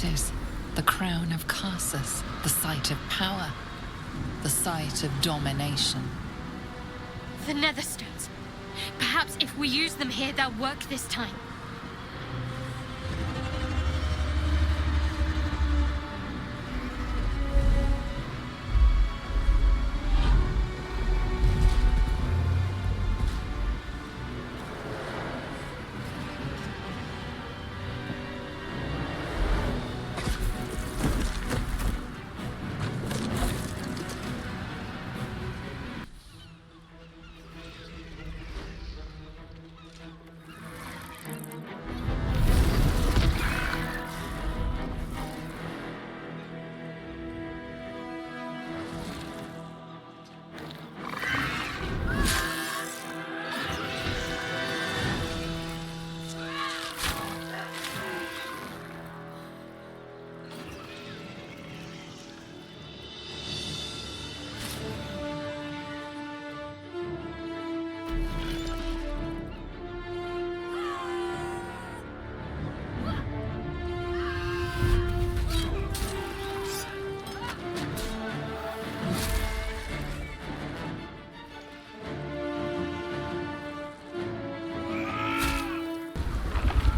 it is, the crown of Carsus, the site of power, the site of domination. The Netherstones. Perhaps if we use them here, they'll work this time.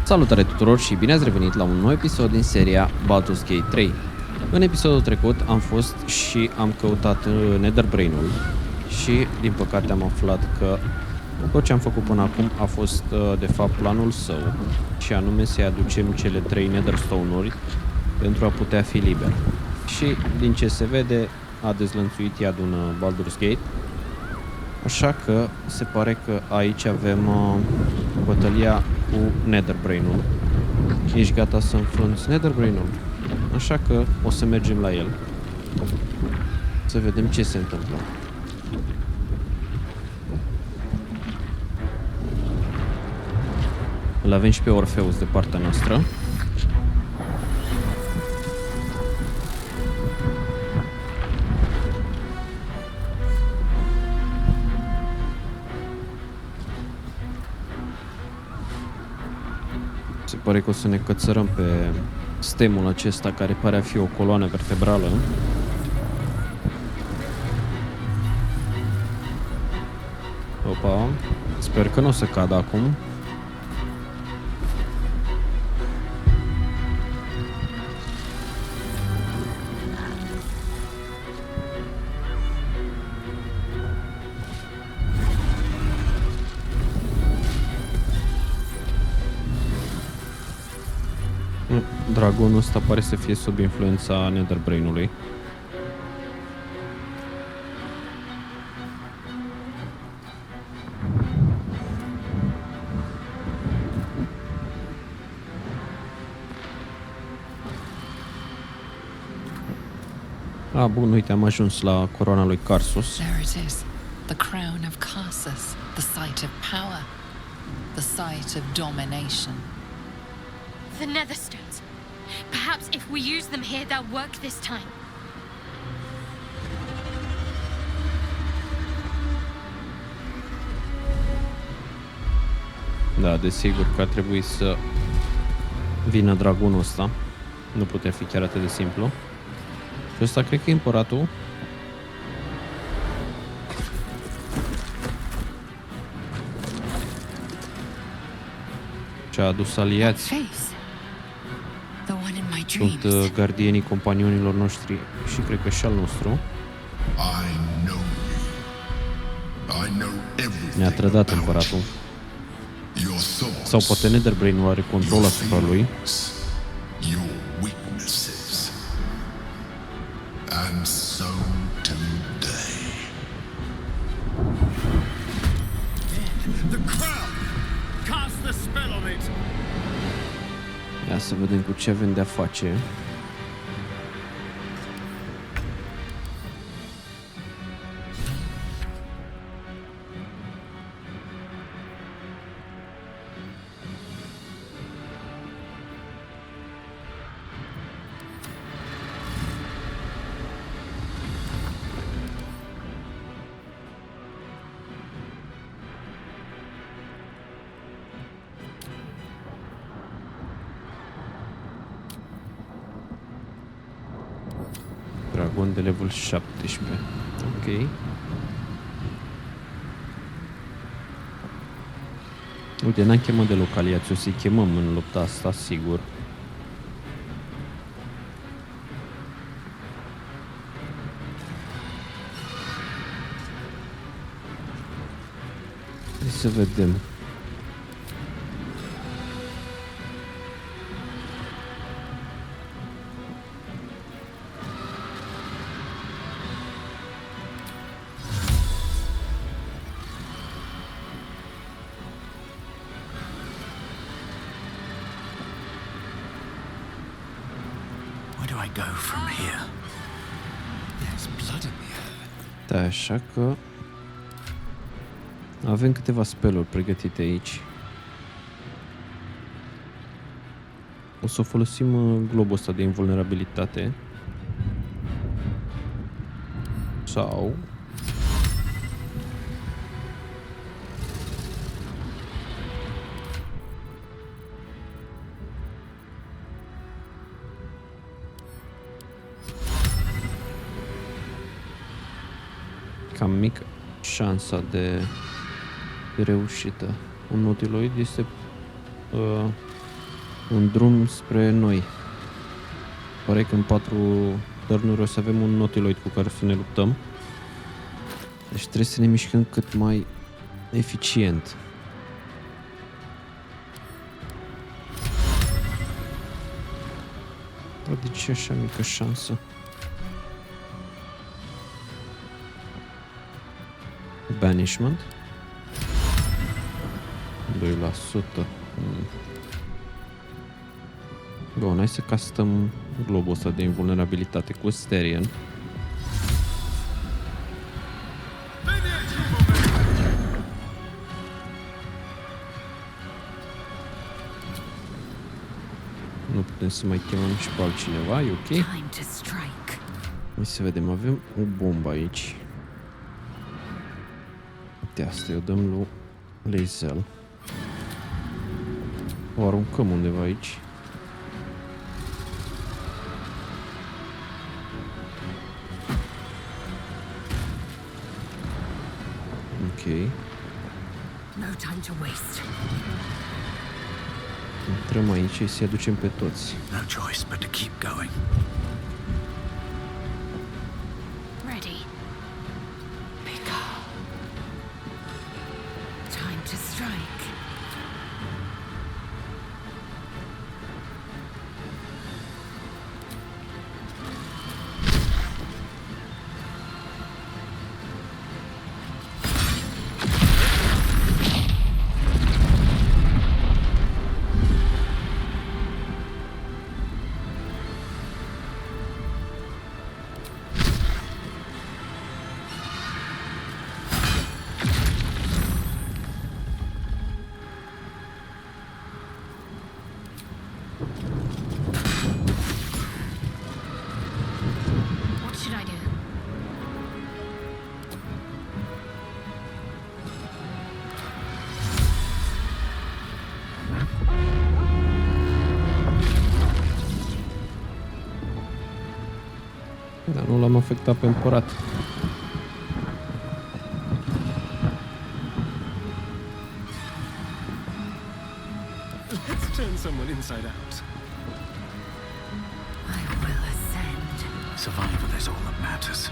Salutare tuturor și bine ați revenit la un nou episod din seria Baldur's Gate 3. În episodul trecut am fost și am căutat Netherbrain-ul și din păcate am aflat că tot ce am făcut până acum a fost de fapt planul său, și anume să-i aducem cele 3 Netherstone-uri pentru a putea fi liber. Și din ce se vede a dezlănțuit iadul în Baldur's Gate, așa că se pare că aici avem bătălia cu Netherbrain-ul. Ești gata să înfrunți Netherbrain-ul? Așa că o să mergem la el. Să vedem ce se întâmplă. Îl avem și pe Orpheus de partea noastră. Se pare că o să ne cățărăm pe stemul acesta care pare a fi o coloană vertebrală. Opa, sper că nu o să cadă acum. Dragonul ăsta pare să fie sub influența Netherbrain-ului. Bun, uite, am ajuns la coroana lui Carsus. There it is, the crown of Carsus, the site of power, the site of domination. The Netherstones. Perhaps if we use them here, they'll work this time. Da, desigur că ar trebui să vină dragonul ăsta. Nu putea fi chiar atât de simplu. Și ăsta cred că e împăratul. Ce-a adus aliați. Sunt gardienii companionilor noștri și cred că și al nostru. Ne-a trădat împăratul. Sau poate Netherbrain-ul are control asupra lui. Ia să vedem cu ce avem de-a face. dragon de level 17. Ok. Uite, n-am chemat de localiați, o să-i chemăm în lupta asta, sigur. Hai să vedem. Da, așa că avem câteva spell-uri pregătite aici. O să folosim globul ăsta de invulnerabilitate. Sau cam mică șansa de reușită. Un nautiloid este un drum spre noi. Pare că în 4 turnuri o să avem un nautiloid cu care să ne luptăm. Deci trebuie să ne mișcăm cât mai eficient. Dar de ce așa mică șansă? Banishment 2%. Bun, hai să castăm globul ăsta de invulnerabilitate cu Astarion. Nu putem să mai chemăm și pe altcineva, e ok? Hai să vedem, avem o bombă aici. De asta o dăm lui Lae'zel. O aruncăm undeva aici. Ok. Intrăm aici și să-i aducem pe toți. No choice but to keep going. Ready. Pick up. Time to strike. Dar nu l-am afectat pe împărat. Let's turn someone inside out. I will ascend. Survival is all that matters.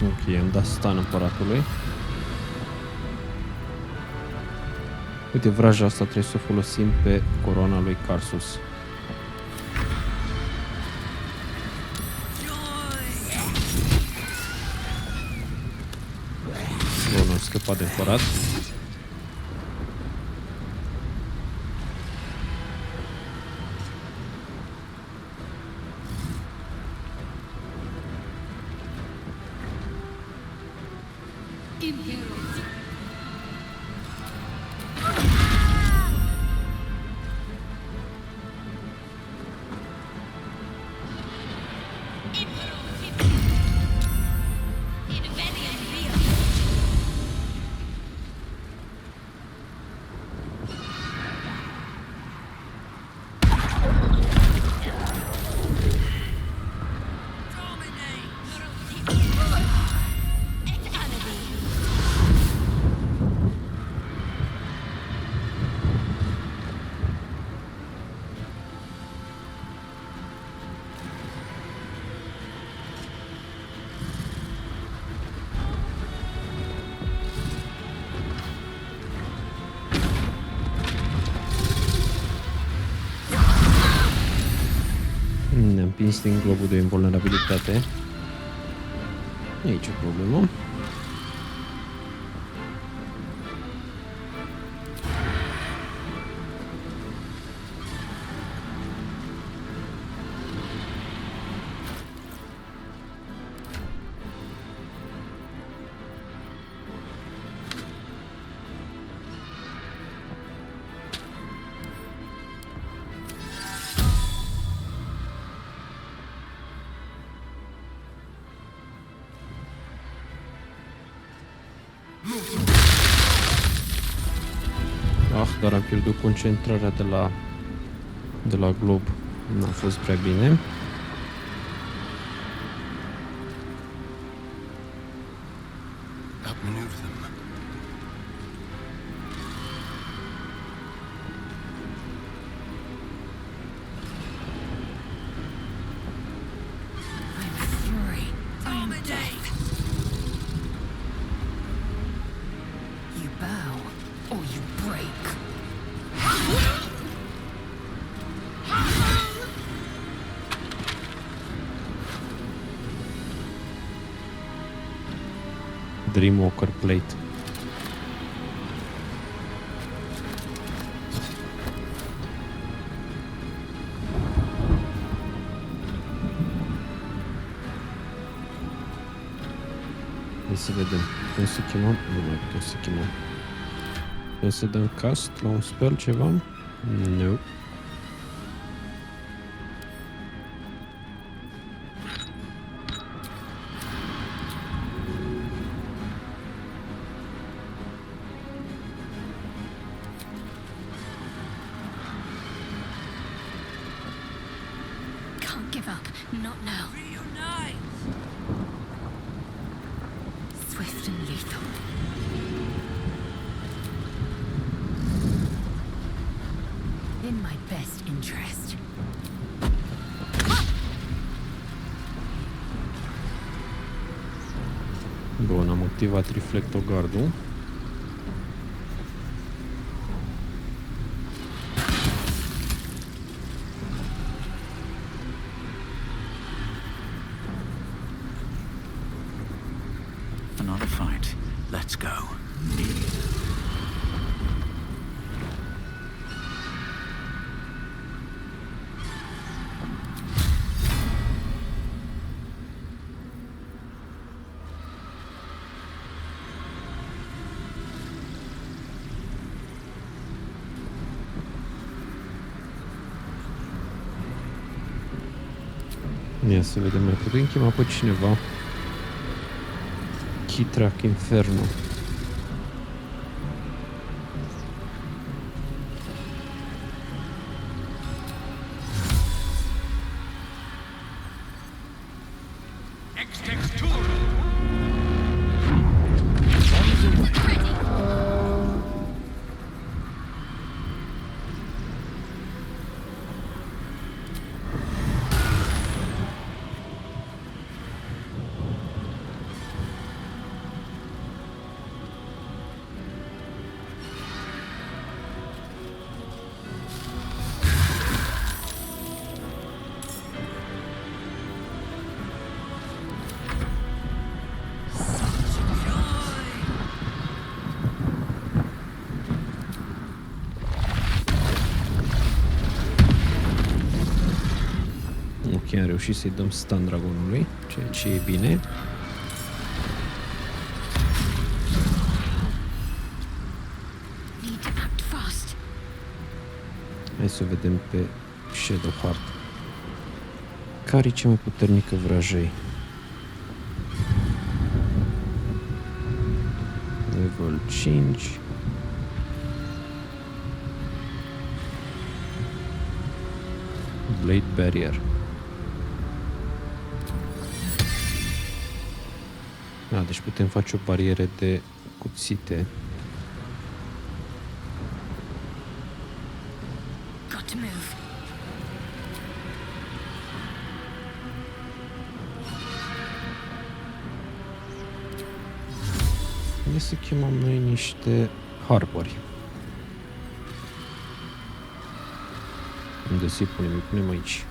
Ok, am dat stun împăratului. Uite, vraja asta trebuie să o folosim pe coroana lui Karsus. Bun, am scăpat de împărat. Ne-am împins din globul de invulnerabilitate. Nu e nicio problemă. Dar am pierdut concentrarea de la glob. N-a fost prea bine. Outmaneuver them. Dreamwalker plate. Hai să vedem. Putem să chemăm? Nu mai putem să chemăm. Putem să dăm cast la un spell ceva? Nu. Not now. Reunite! Swift and lethal. In my best interest. Bun, am activat reflectogardul. Another fight. Let's go. Ia să vedem, mai putem chema pe cineva. Track Inferno. Ok, am reușit să-i dăm stun dragonului, ceea ce e bine. Hai să vedem pe Shadowheart. Care e cea mai puternică vrăjei? Level 5. Blade Barrier. Deci putem face o barieră de cuțite. Got to move. Ne să chemăm noi niște harbori. Unde să-i punem? Îi punem aici.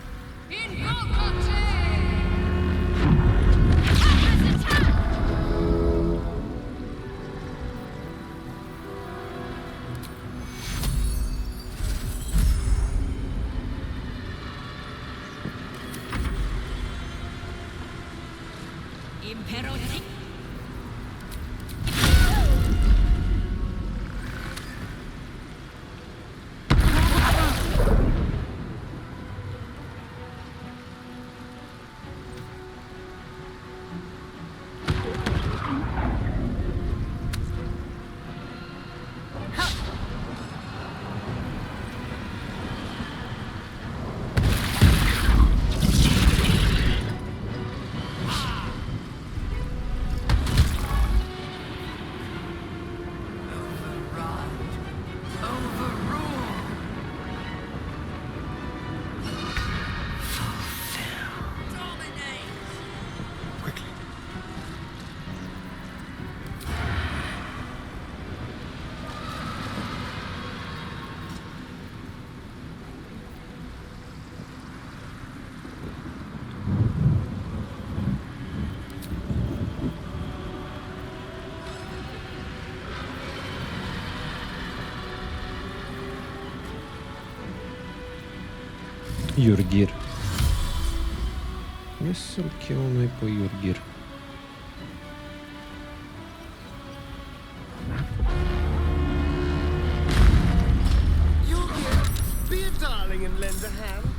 Iurghir. Hai să-l chemăm noi pe Iurghir. Be a darling and lend a hand.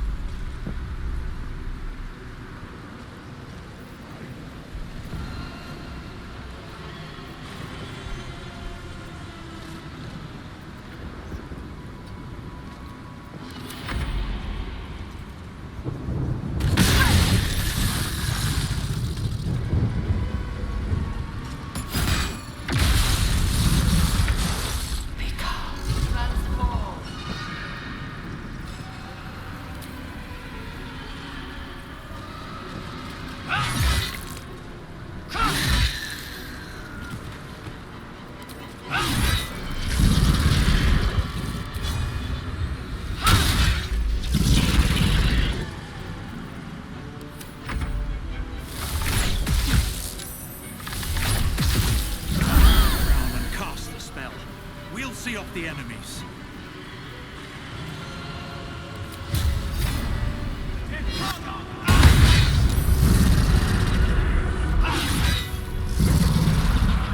The enemies.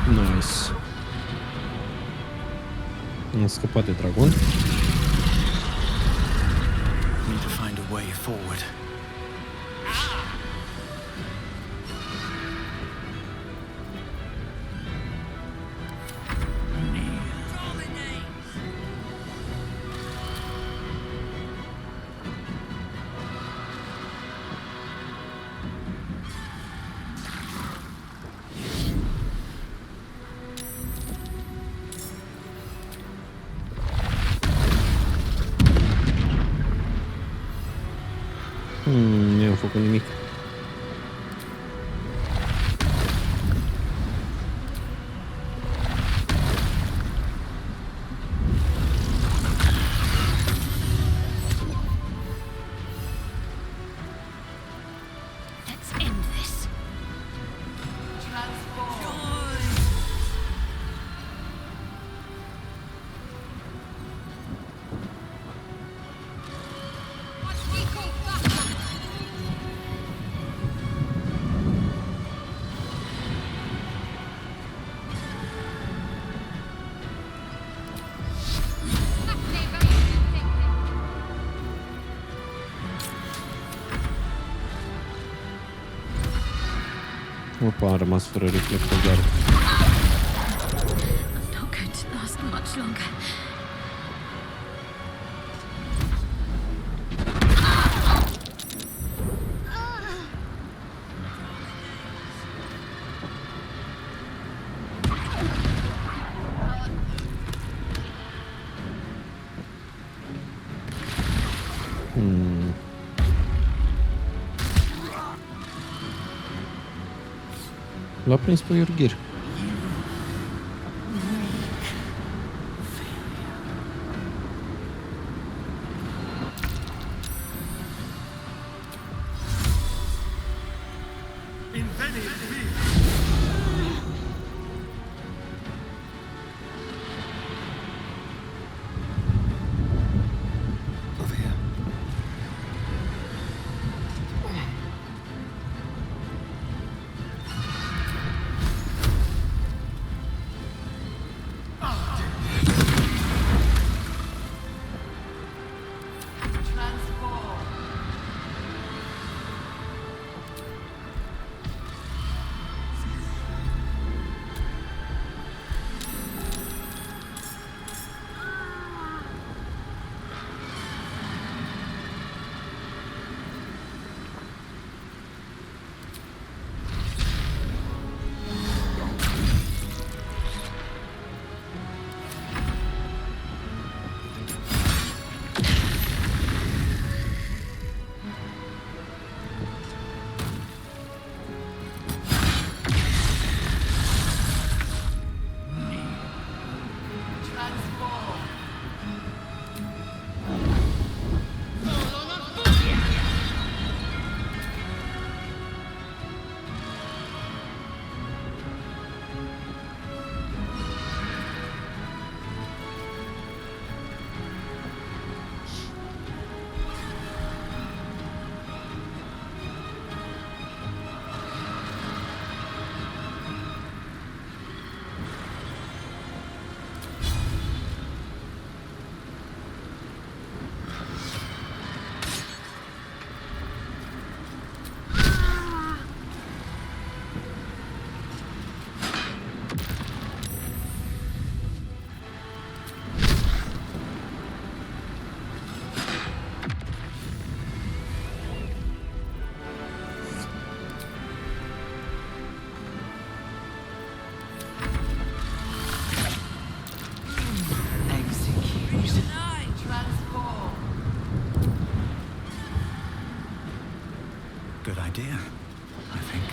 Nice. Am scăpat de dragon. Need to find a way forward. Nu am făcut nimic. Let's end this. timpul am rămas fără reflector de arc. I'm not going to last much longer. L-a prins pe Iurghir. Over here. Good idea, I think.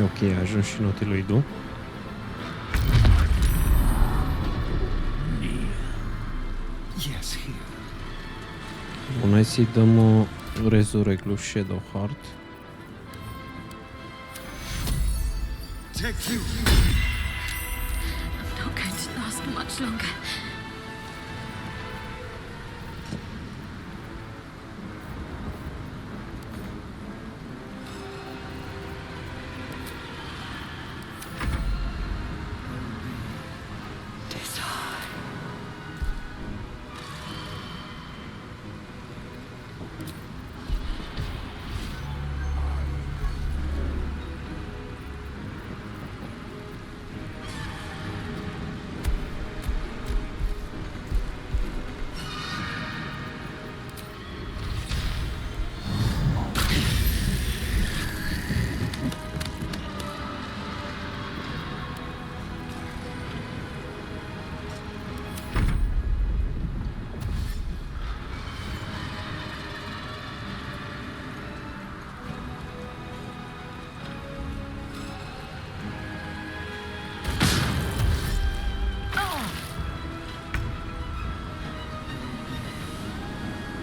Ok, a ajuns și nautiloidul. Yes, here. Bun, hai să-i dăm rezurect lui Shadowheart. Take you. I'm not going to last much longer.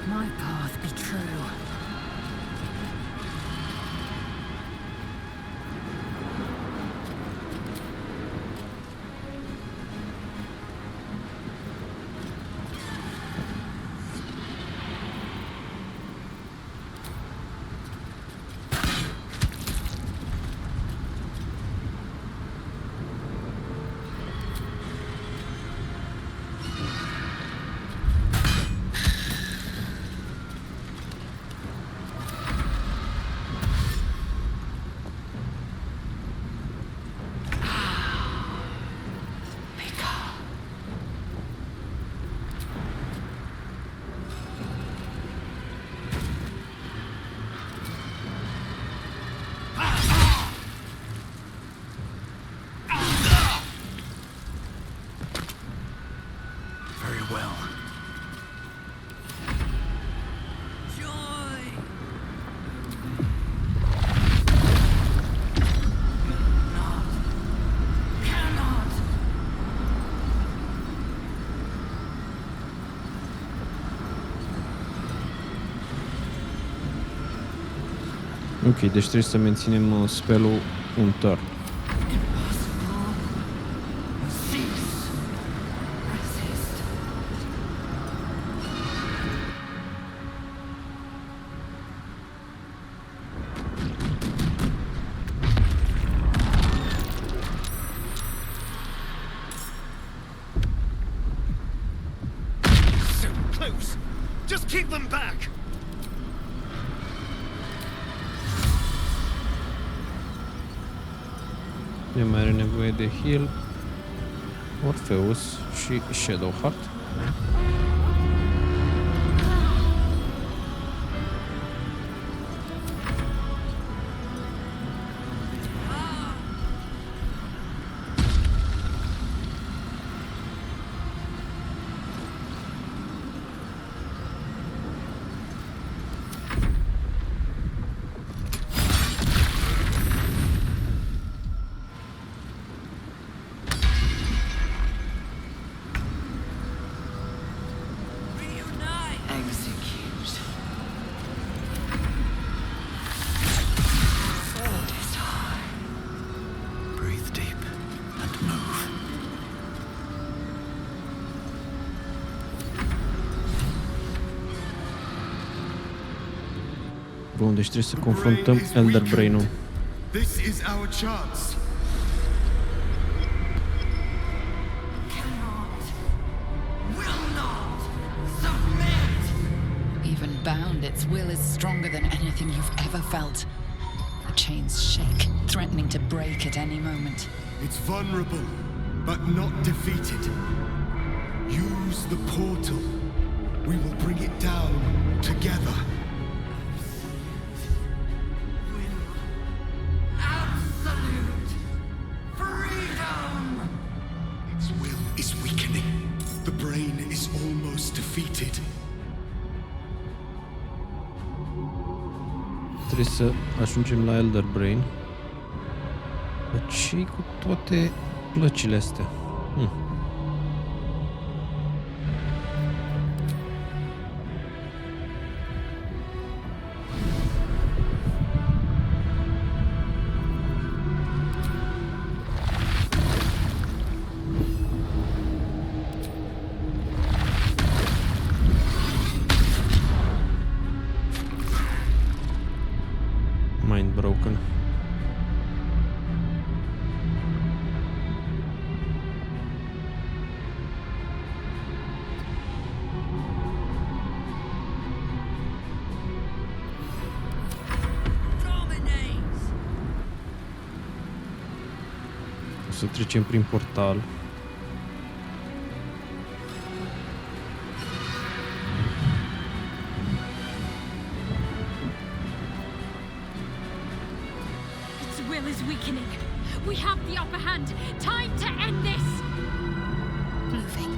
my path be true. Ok, deci trebuie să menținem spell-ul un turn. So close! Just keep them back! Ne mai are nevoie de heal, Orpheus și Shadowheart. Breathe deep and move. Bun, deci trebuie să confruntăm Elder Brain-ul. This is our chance. Even bound, its will is stronger than anything you've ever felt. The chains shake, threatening to break at any moment. It's vulnerable, but not defeated. Use the portal. We will bring it down together. Absolute freedom! Its will is weakening. The brain is almost defeated. Trebuie să ajungem la Elder Brain. Ce cu toate plăcile astea? Mind broken. O să trecem prin portal. Its will is weakening. We have the upper hand. Time to end this! Moving.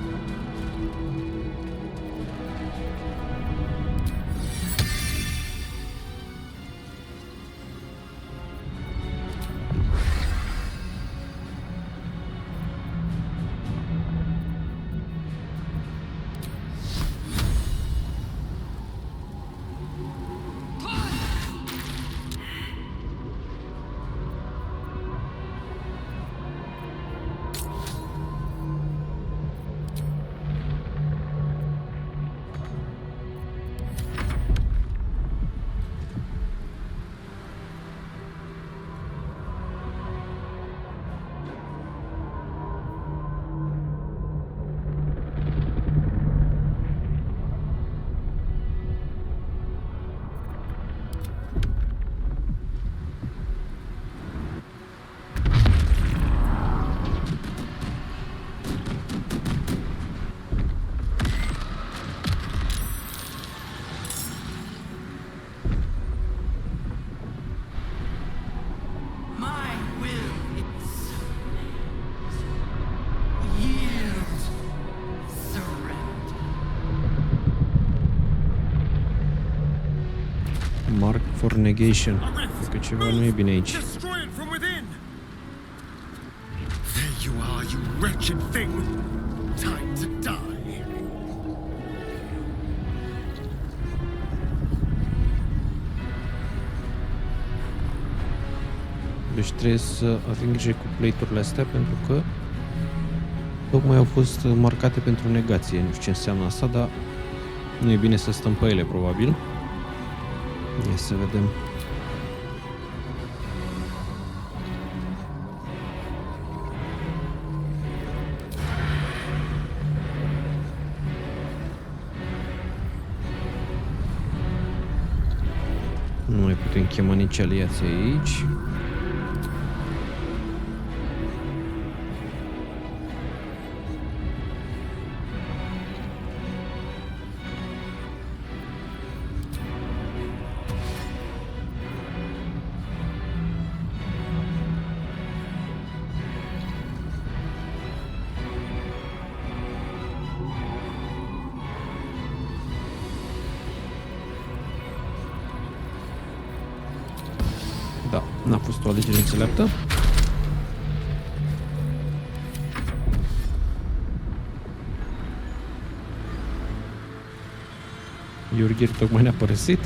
Mark for negation. Cred că ceva nu e bine aici. Destroy it from within! There you are, you wretched thing! Time to die! Deci trebuie să avem grijă cu plate-urile astea pentru că tocmai au fost marcate pentru negație. Nu știu ce înseamnă asta, dar nu e bine să stăm pe ele, probabil. Ia să vedem. Nu mai putem chema nici aliații aici. Da, n-a fost o alegere înțeleaptă. Iurghir tocmai ne-a părăsit.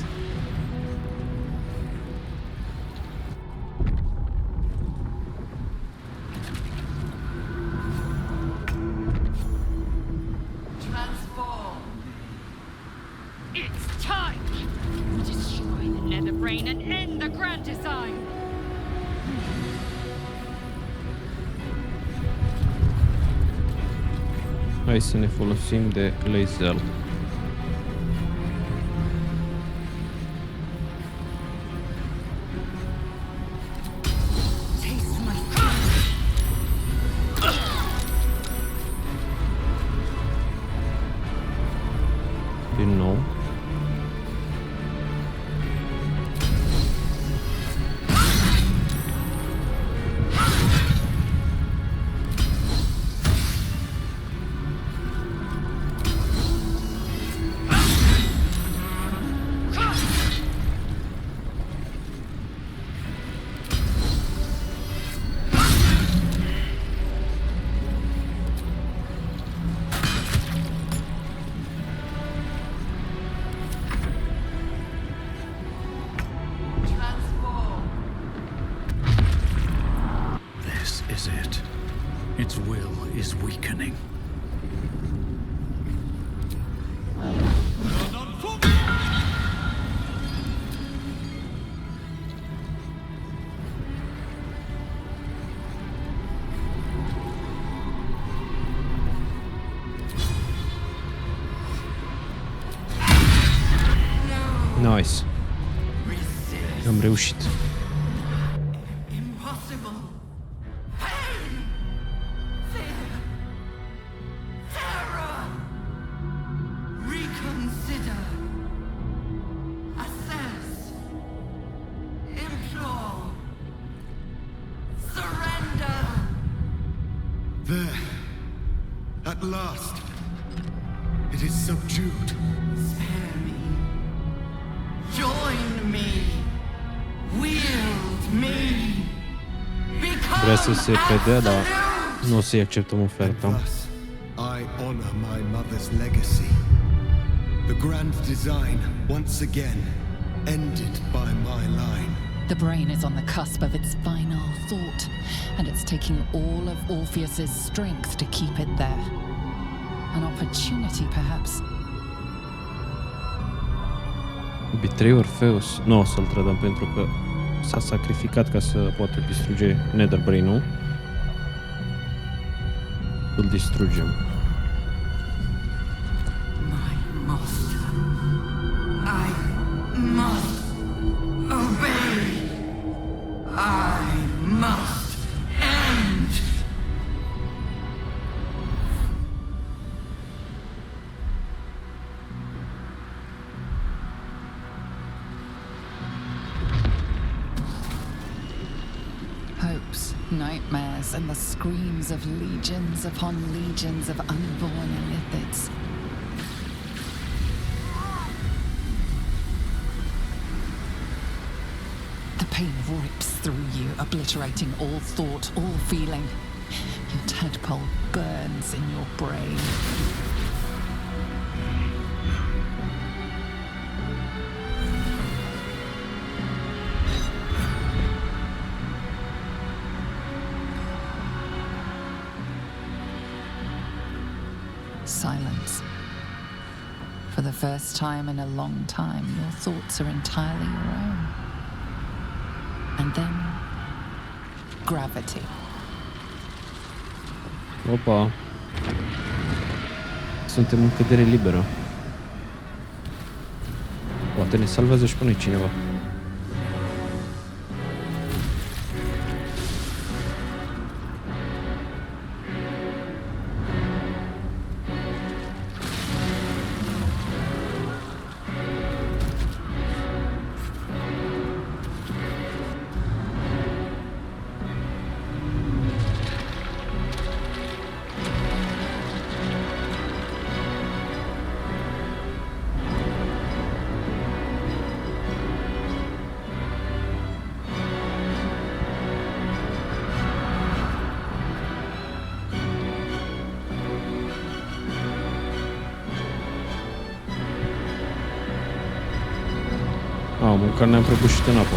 Transform. It's time! We destroy the nether brain and end the grand design! Hai să ne folosim de Lae'zel. Taste my fury. Din nou. Transform. This is it. Its will is weakening. Nice. Resist. Am reușit. Impossible. Pain. Fear. Terror. Reconsider. Assess. Implore. Surrender. There. At last. It is subdued. Spare me. Join me. Wield me. Vrea să se predea, dar absolute. nu o să-i acceptăm oferta. Thus, I honor my mother's legacy. The grand design, once again, ended by my line. The brain is on the cusp of its final thought, and it's taking all of Orpheus's strength to keep it there. An opportunity, perhaps. Betrei Orpheus. Nu o să-l trădăm pentru că s-a sacrificat ca să poată distruge Nether Brain-ul. Îl distrugem. My master. I must obey. I must end. Hopes, nightmares, and the screams of legions upon legions of unborn illithids. pain rips through you, obliterating all thought, all feeling. Your tadpole burns in your brain. Silence. For the first time in a long time, your thoughts are entirely your own. And then, gravity. Opa. Suntem în cădere liberă. Poate ne salvează și pe noi cineva. Măcar ne-am prăbușit în apă.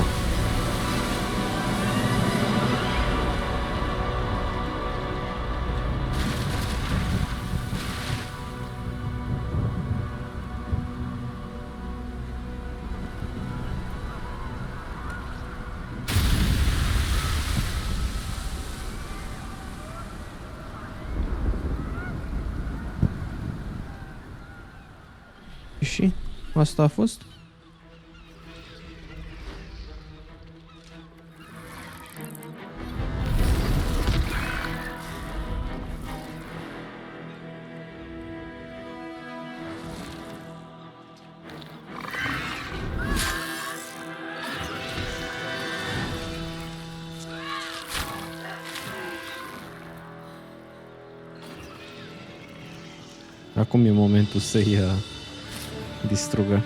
Și asta a fost? Acum e momentul să-i distrugă.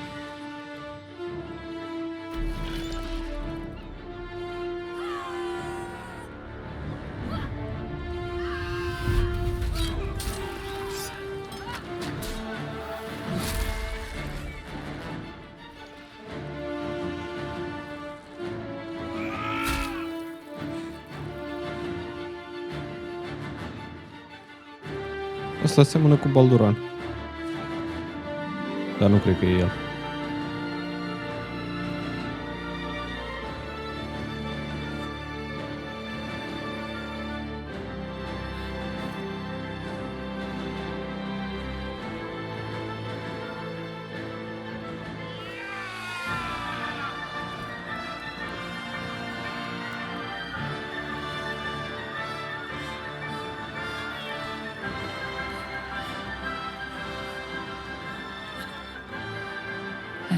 Asta seamănă cu Balduran. Dar nu cred că e el.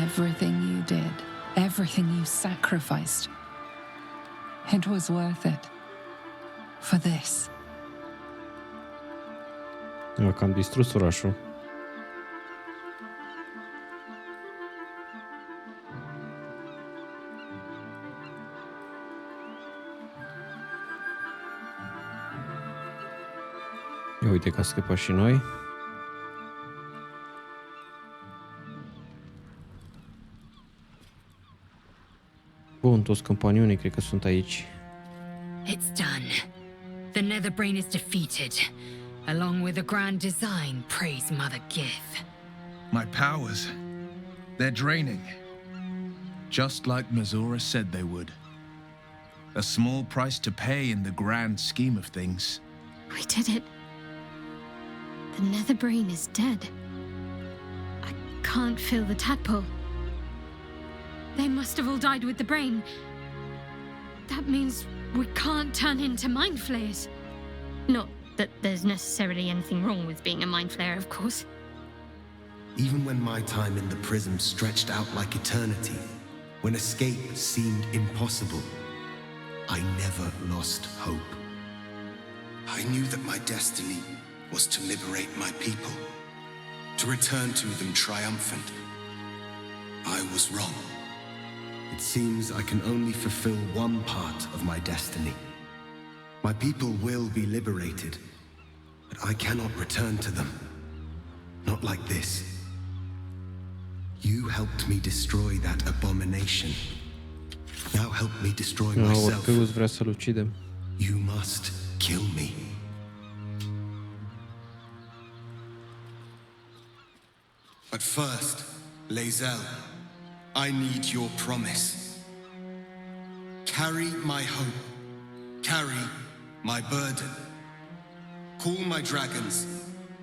Everything you did, everything you sacrificed, it was worth it. For this. Eu cam distrus orașul. Ia uite că a scăpat și noi. Bun, toți campanionii cred că sunt aici. It's done. The Netherbrain is defeated. Along with the grand design, praise Mother Gith. My powers, they're draining. Just like Mazora said they would. A small price to pay in the grand scheme of things. We did it. The Netherbrain is dead. I can't feel the tadpole. They must have all died with the brain. That means we can't turn into mind flayers. Not that there's necessarily anything wrong with being a mind flayer, of course. Even when my time in the prism stretched out like eternity, when escape seemed impossible, I never lost hope. I knew that my destiny was to liberate my people, to return to them triumphant. I was wrong. it seems I can only fulfill one part of my destiny. My people will be liberated, but I cannot return to them. Not like this. You helped me destroy that abomination. Now help me destroy myself. Orpheus vrea să-l ucidem. You must kill me. But first, Lae'zel, I need your promise. Carry my hope. Carry my burden. Call my dragons,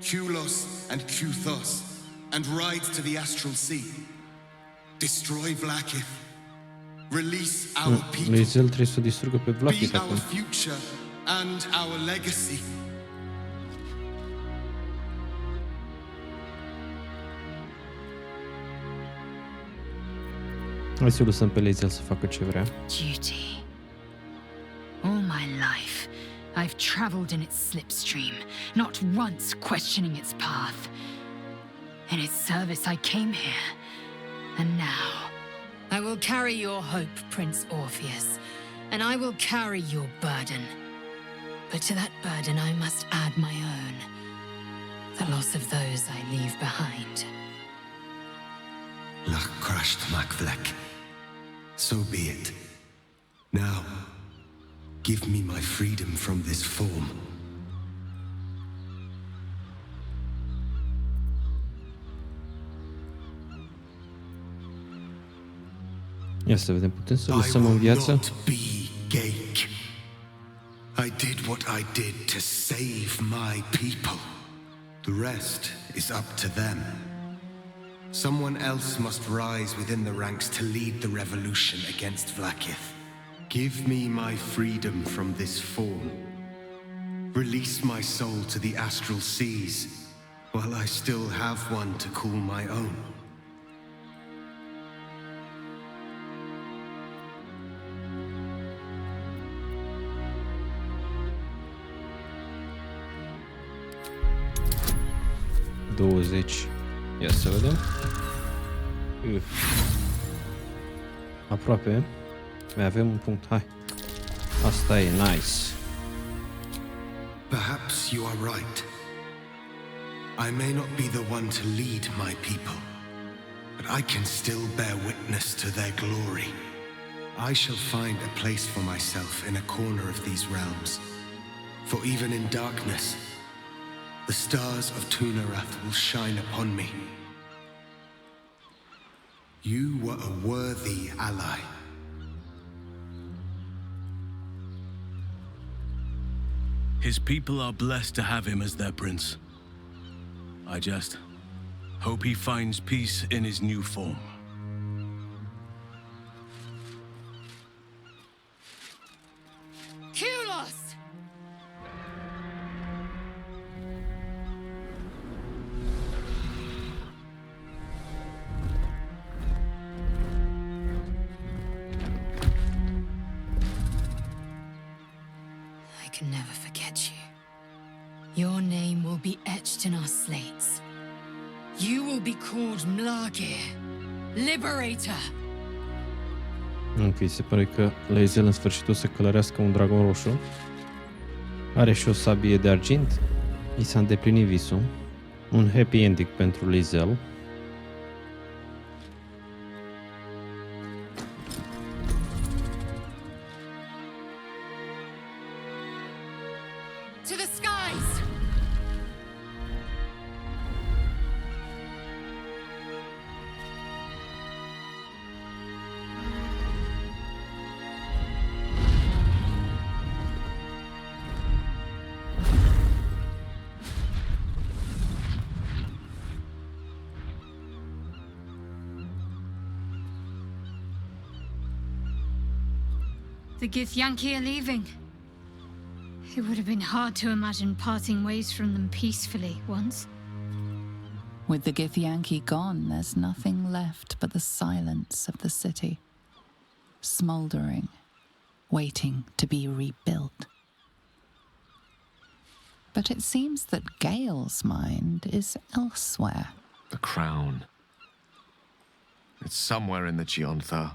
Kulos and Kuthos, and ride to the astral sea. Destroy Vlaakith. Release our people. Lae'zel trebuie să distrugă pe Be Vlaakith our acum. future and our legacy. Hai să lăsăm pe Lae'zel să facă ce vrea. Duty. All my life, I've traveled in its slipstream, not once questioning its path. In its service I came here, and now I will carry your hope, Prince Orpheus, and I will carry your burden. But to that burden I must add my own, the loss of those I leave behind. Lach crashed Macvlek. So be it. Now, give me my freedom from this form. Ia să vedem, putem să I lăsăm în will viață? not be Gale. I did what I did to save my people. The rest is up to them. Someone else must rise within the ranks to lead the revolution against Vlaakith. Give me my freedom from this form. Release my soul to the astral seas while I still have one to call my own. Ia să vedem. Aproape. Mai avem un punct. Hai. Asta e nice. Perhaps you are right. I may not be the one to lead my people, but I can still bear witness to their glory. I shall find a place for myself in a corner of these realms. For even in darkness, the stars of Tunarath will shine upon me. You were a worthy ally. His people are blessed to have him as their prince. I just hope he finds peace in his new form. Kulos! I can never forget you. Your name will be etched in our slates. You will be called Mlagir, Liberator. Ok, se pare că Lae'zel în sfârșit o să călărească un dragon roșu. Are și o sabie de argint. I s-a îndeplinit visul. Un happy ending pentru Lae'zel. To the skies! The Githyanki are leaving. It would have been hard to imagine parting ways from them peacefully once. With the Githyanki gone, there's nothing left but the silence of the city, smouldering, waiting to be rebuilt. But it seems that Gale's mind is elsewhere. The crown. It's somewhere in the Giontha.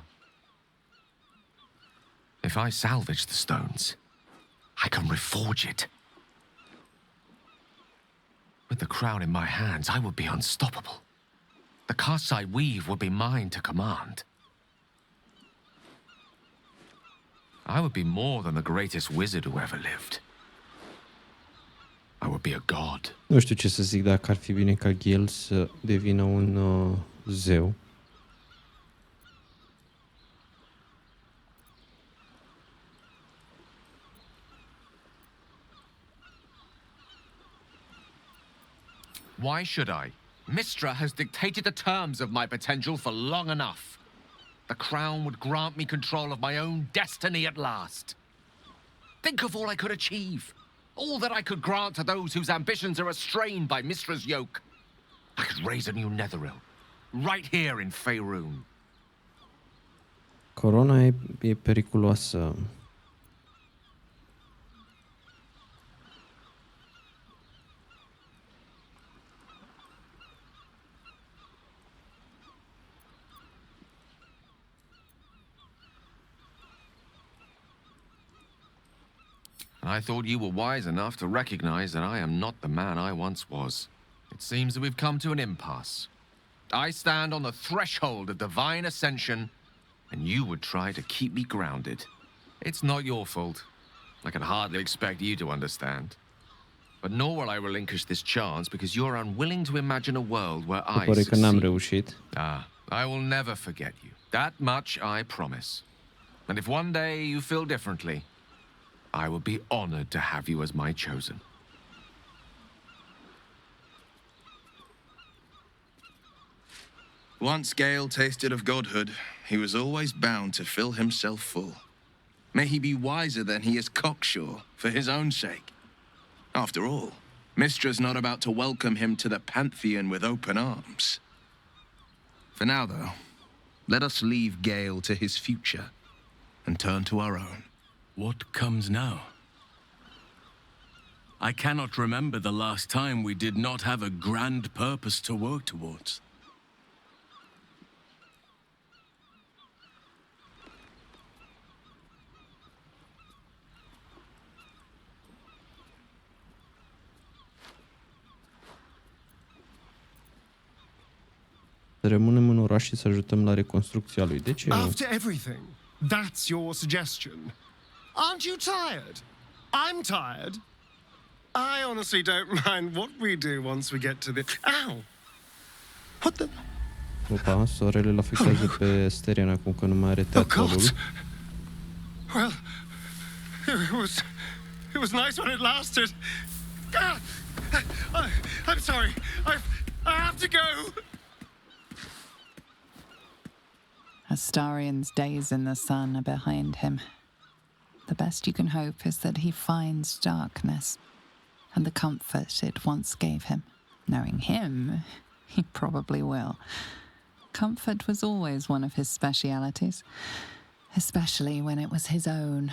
If I salvage the stones, I can reforge it. With the crown in my hands, I would be unstoppable. The casts I weave would be mine to command. I would be more than the greatest wizard who ever lived. I would be a god. Nu știu ce să zic, dacă ar fi bine ca Gale să devină un zeu. Why should I? Mistra has dictated the terms of my potential for long enough. The crown would grant me control of my own destiny at last. Think of all I could achieve. All that I could grant to those whose ambitions are restrained by Mistra's yoke. I could raise a new Netheril, right here in Faerûn. Corona e periculoasă. I thought you were wise enough to recognize that I am not the man I once was. It seems that we've come to an impasse. I stand on the threshold of divine ascension, and you would try to keep me grounded. It's not your fault. I can hardly expect you to understand. But nor will I relinquish this chance because you're unwilling to imagine a world where I Pare că n-am succeed. reușit. I will never forget you. That much I promise. And if one day you feel differently, I would be honored to have you as my chosen. Once Gale tasted of godhood, he was always bound to fill himself full. May he be wiser than he is cocksure, for his own sake. After all, Mistra's not about to welcome him to the Pantheon with open arms. For now, though, let us leave Gale to his future and turn to our own. What comes now? I cannot remember the last time we did not have a grand purpose to work towards. Să rămânem în oraș și să ajutăm la reconstrucția lui. De ce nu? After everything, that's your suggestion. Aren't you tired? I'm tired. I honestly don't mind what we do once we get to the... Ow! What the... Opa, soarele îl afectează pe Astarion acum că nu mai are tadpolul. Well, it was nice when it lasted. I'm sorry. I have to go. Astarion's days in the sun are behind him. The best you can hope is that he finds darkness and the comfort it once gave him. Knowing him, he probably will. Comfort was always one of his specialities, especially when it was his own.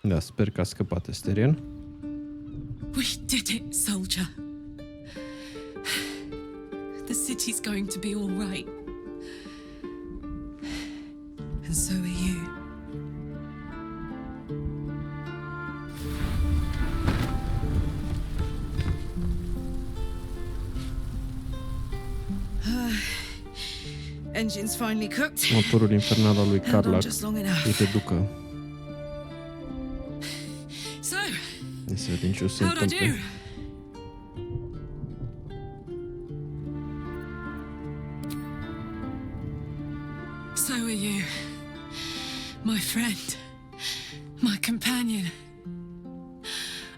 Da, sper că a scăpat Astarion. We did it, soldier. The city's going to be all right. And so are you. Engine's finally cooked. Motorul infernal al lui Karlach îi te ducă. So, Să vedem ce o să how'd I do? întâmple. So are you, my friend, my companion.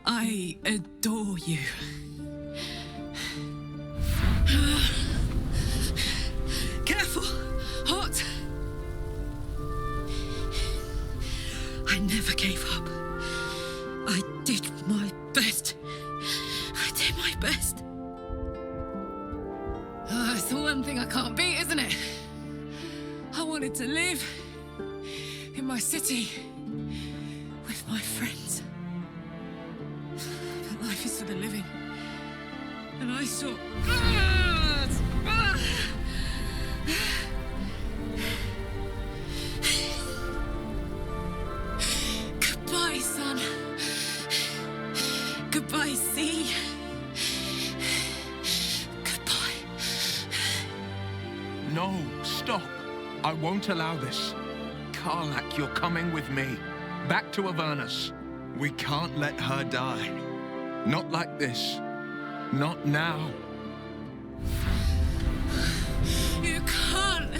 I adore you. Careful, hot. I never gave up. I did my best. I did my best. It's the one thing I can't beat, isn't it? I wanted to live in my city with my friends. But life is for the living. And I saw... No, stop. I won't allow this. Karlach, you're coming with me. Back to Avernus. We can't let her die. Not like this. Not now. You can't.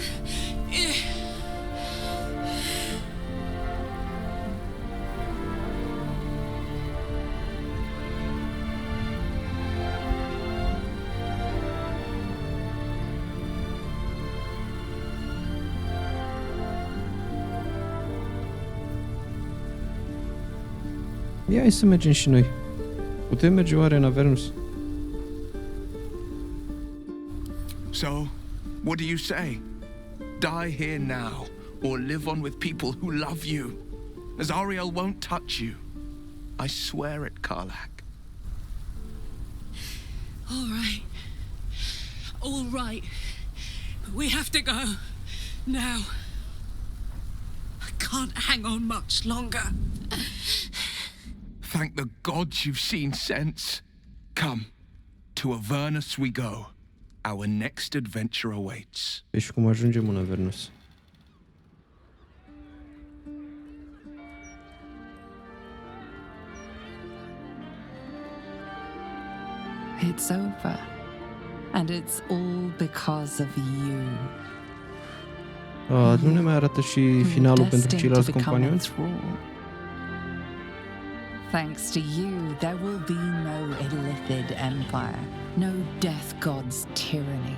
Ia, hai să mergem și noi. Putem merge oare în Avernus? So, what do you say? Die here now, or live on with people who love you? Astarion won't touch you. I swear it, Karlach. All right. All right. But we have to go. Now. I can't hang on much longer. Thank the gods you've seen sense. Come, to Avernus we go. Our next adventure awaits. Deci cum ajungem în Avernus? It's over. And it's all because of you. Nu ne mai arată și finalul pentru Destined ceilalți to become companioni? enthralled. Thanks to you, there will be no illithid empire, no death god's tyranny.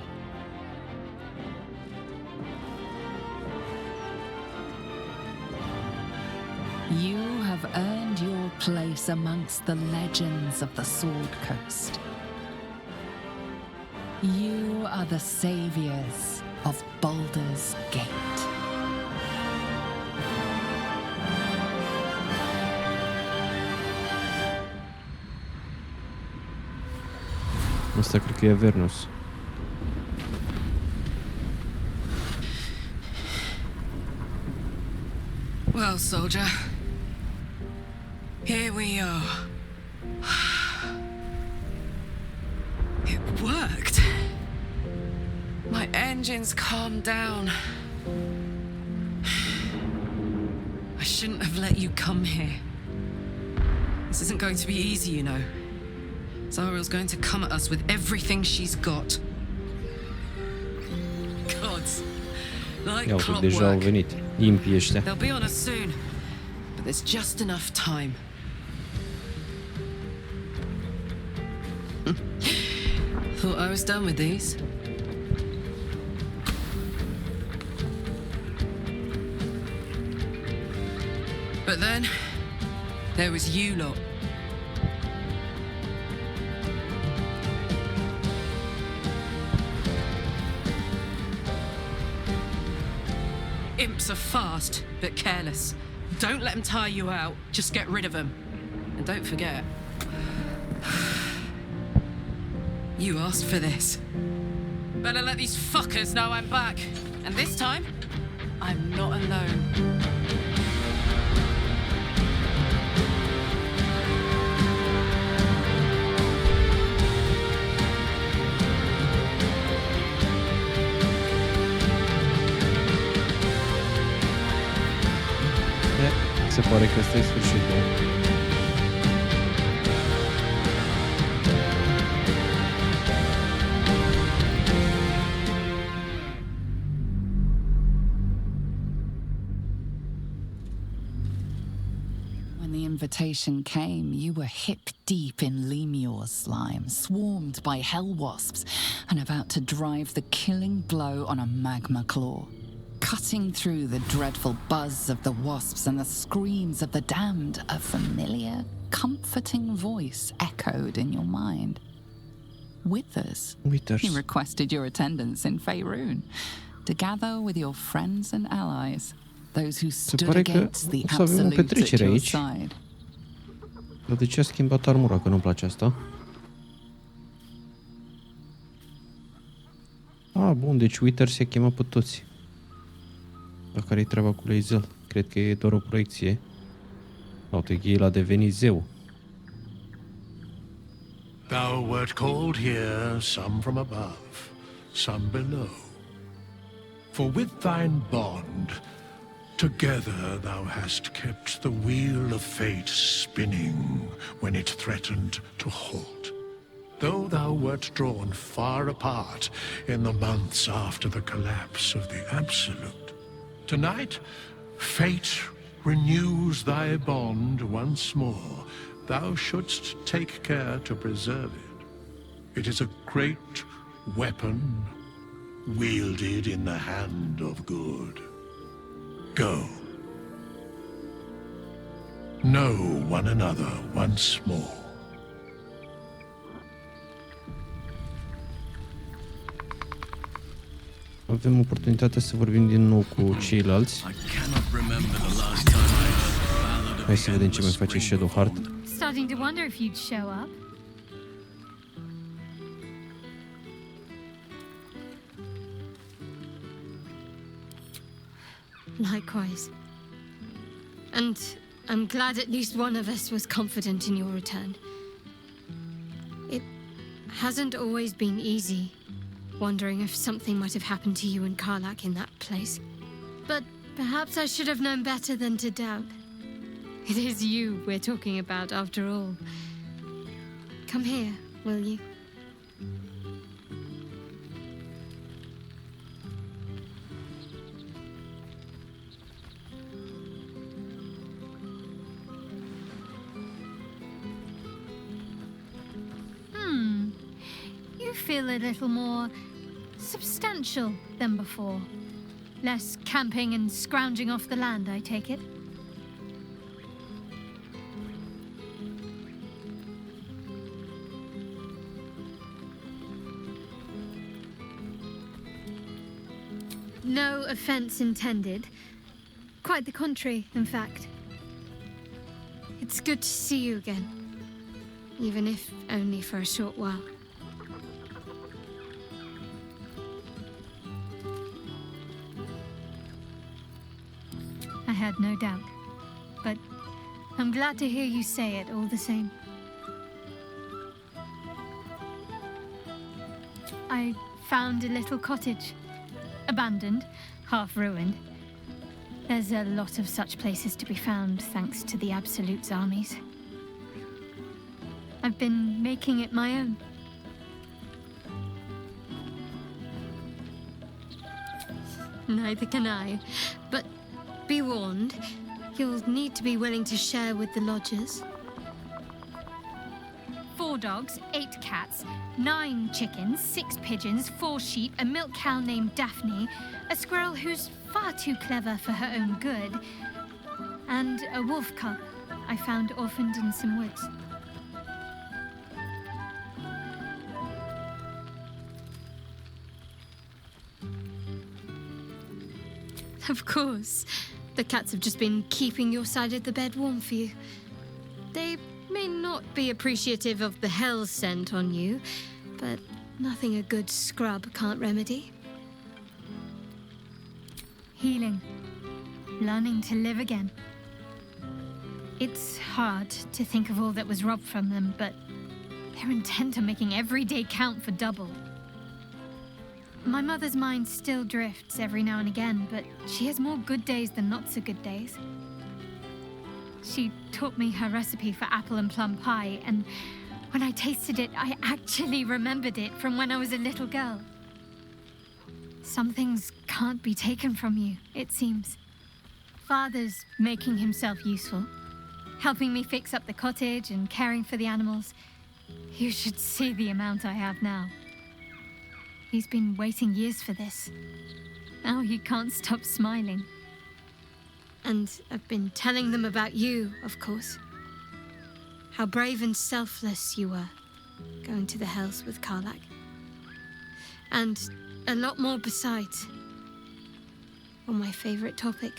You have earned your place amongst the legends of the Sword Coast. You are the saviors of Baldur's Gate. Asta cred că e Avernus. Well, soldier. Here we are. It worked. My engines calmed down. I shouldn't have let you come here. This isn't going to be easy, you know. Zariel's going to come at us with everything she's got. Gods. Like Ia uite, deja au clockwork. venit. Impii ăștia. They'll be on us soon. But there's just enough time. Thought I was done with these. But then, there was you lot. Imps are fast, but careless. Don't let them tire you out. Just get rid of them. And don't forget, you asked for this. Better let these fuckers know I'm back. And this time, I'm not alone. Se pare că ăsta e sfârșitul. When the invitation came, you were hip deep in Lemur's slime, swarmed by hell wasps, and about to drive the killing blow on a magma claw. Cutting through the dreadful buzz of the wasps and the screams of the damned, a familiar, comforting voice echoed in your mind. Withers. He requested your attendance in Faerûn to gather with your friends and allies, those who stood against the absolute at your side. Dar de ce a schimbat armura, că nu-mi place asta? Bun, deci Withers se chema pe toți. La care-i treaba cu Lae'zel? Cred că e doar o proiecție. Uite, Gale a devenit zeu. Thou wert called here, some from above, some below. For with thine bond, together thou hast kept the wheel of fate spinning when it threatened to halt. Though thou wert drawn far apart in the months after the collapse of the Absolute, tonight, fate renews thy bond once more. Thou shouldst take care to preserve it. It is a great weapon wielded in the hand of good. Go. Know one another once more. Avem oportunitatea să vorbim din nou cu ceilalți. Hai să vedem ce mai face Shadowheart. Starting to wonder if you'd show up. Likewise. And I'm glad at least one of us was confident in your return. It hasn't always been easy, wondering if something might have happened to you and Karlach in that place. But perhaps I should have known better than to doubt. It is you we're talking about, after all. Come here, will you? You feel a little more substantial than before. Less camping and scrounging off the land, I take it? No offense intended. Quite the contrary, in fact. It's good to see you again, even if only for a short while. I had no doubt, but I'm glad to hear you say it all the same. I found a little cottage. Abandoned, half ruined. There's a lot of such places to be found thanks to the Absolute's armies. I've been making it my own. Neither can I, but be warned, you'll need to be willing to share with the lodgers. 4 dogs, 8 cats, 9 chickens, 6 pigeons, 4 sheep, a milk cow named Daphne, a squirrel who's far too clever for her own good, and a wolf cub I found orphaned in some woods. Of course. The cats have just been keeping your side of the bed warm for you. They may not be appreciative of the hell scent on you, but nothing a good scrub can't remedy. Healing. Learning to live again. It's hard to think of all that was robbed from them, but they're intent on making every day count for double. My mother's mind still drifts every now and again, but she has more good days than not so good days. She taught me her recipe for apple and plum pie, and when I tasted it, I actually remembered it from when I was a little girl. Some things can't be taken from you, it seems. Father's making himself useful, helping me fix up the cottage and caring for the animals. You should see the amount I have now. He's been waiting years for this. Now he can't stop smiling. And I've been telling them about you, of course. How brave and selfless you were, going to the Hells with Karlach. And a lot more besides. On my favorite topic.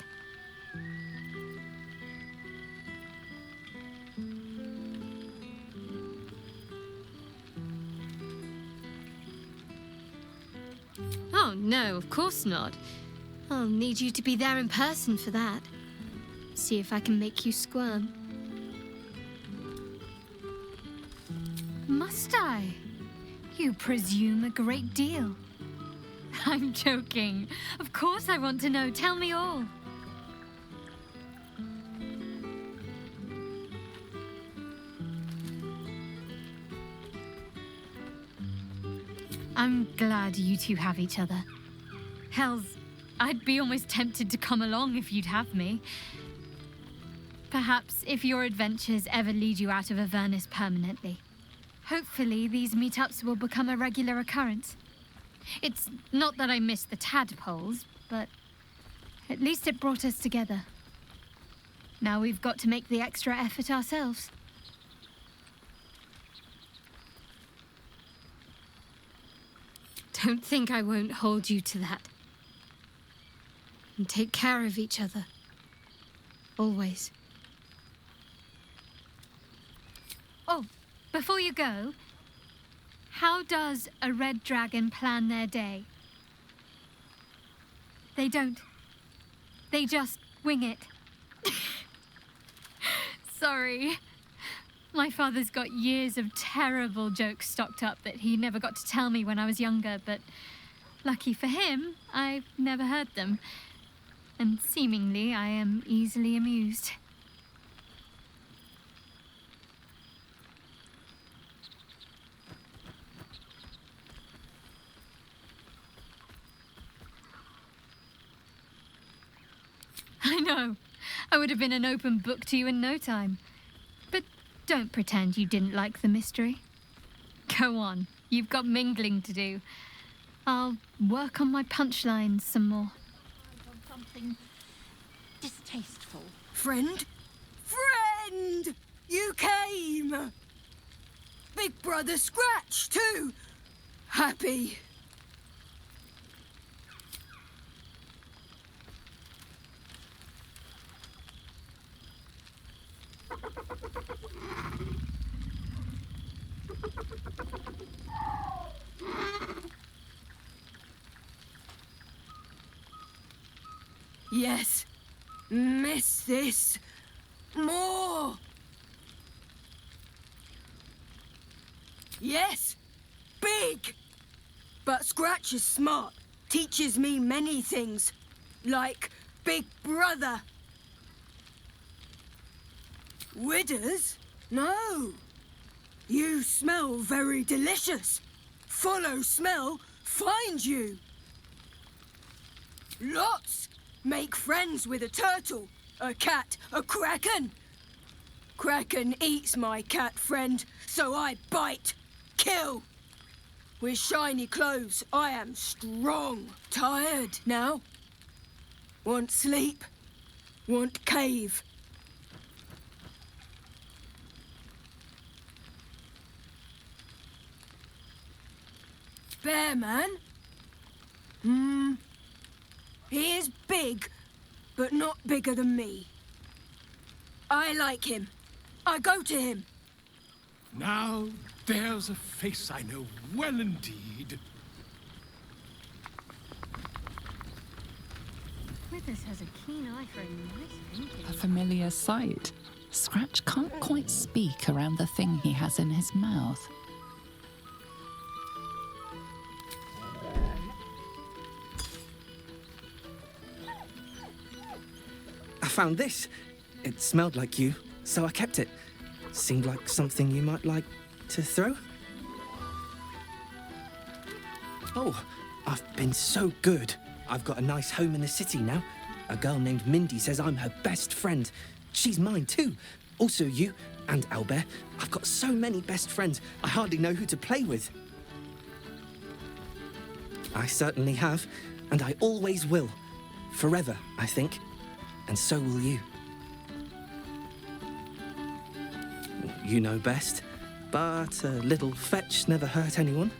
Oh, no, of course not. I'll need you to be there in person for that. See if I can make you squirm. Must I? You presume a great deal. I'm joking. Of course I want to know. Tell me all. I'm glad you two have each other. Hells, I'd be almost tempted to come along if you'd have me. Perhaps if your adventures ever lead you out of Avernus permanently. Hopefully these meetups will become a regular occurrence. It's not that I miss the tadpoles, but at least it brought us together. Now we've got to make the extra effort ourselves. Don't think I won't hold you to that. And take care of each other. Always. Oh, before you go, how does a red dragon plan their day? They don't. They just wing it. Sorry. My father's got years of terrible jokes stocked up that he never got to tell me when I was younger, but lucky for him, I've never heard them. And seemingly, I am easily amused. I know. I would have been an open book to you in no time. But don't pretend you didn't like the mystery. Go on. You've got mingling to do. I'll work on my punchlines some more. Something distasteful. Friend? Friend! You came! Big Brother Scratch, too! Happy. Yes. Miss this. More. Yes. Big. But Scratch is smart. Teaches me many things. Like Big Brother. Withers? No. You smell very delicious. Follow smell, find you. Lots. Make friends with a turtle, a cat, a kraken. Kraken eats my cat friend, so I bite, kill. With shiny clothes, I am strong. Tired now. Want sleep, want cave. Bear man? He is big, but not bigger than me. I like him. I go to him. Now, there's a face I know well indeed. Withers has a keen eye for a nice painting. A familiar sight. Scratch can't quite speak around the thing he has in his mouth. I found this. It smelled like you, so I kept it. Seemed like something you might like to throw. Oh, I've been so good. I've got a nice home in the city now. A girl named Mindy says I'm her best friend. She's mine too. Also you and Albert. I've got so many best friends, I hardly know who to play with. I certainly have, and I always will. Forever, I think. And so will you. You know best, but a little fetch never hurt anyone,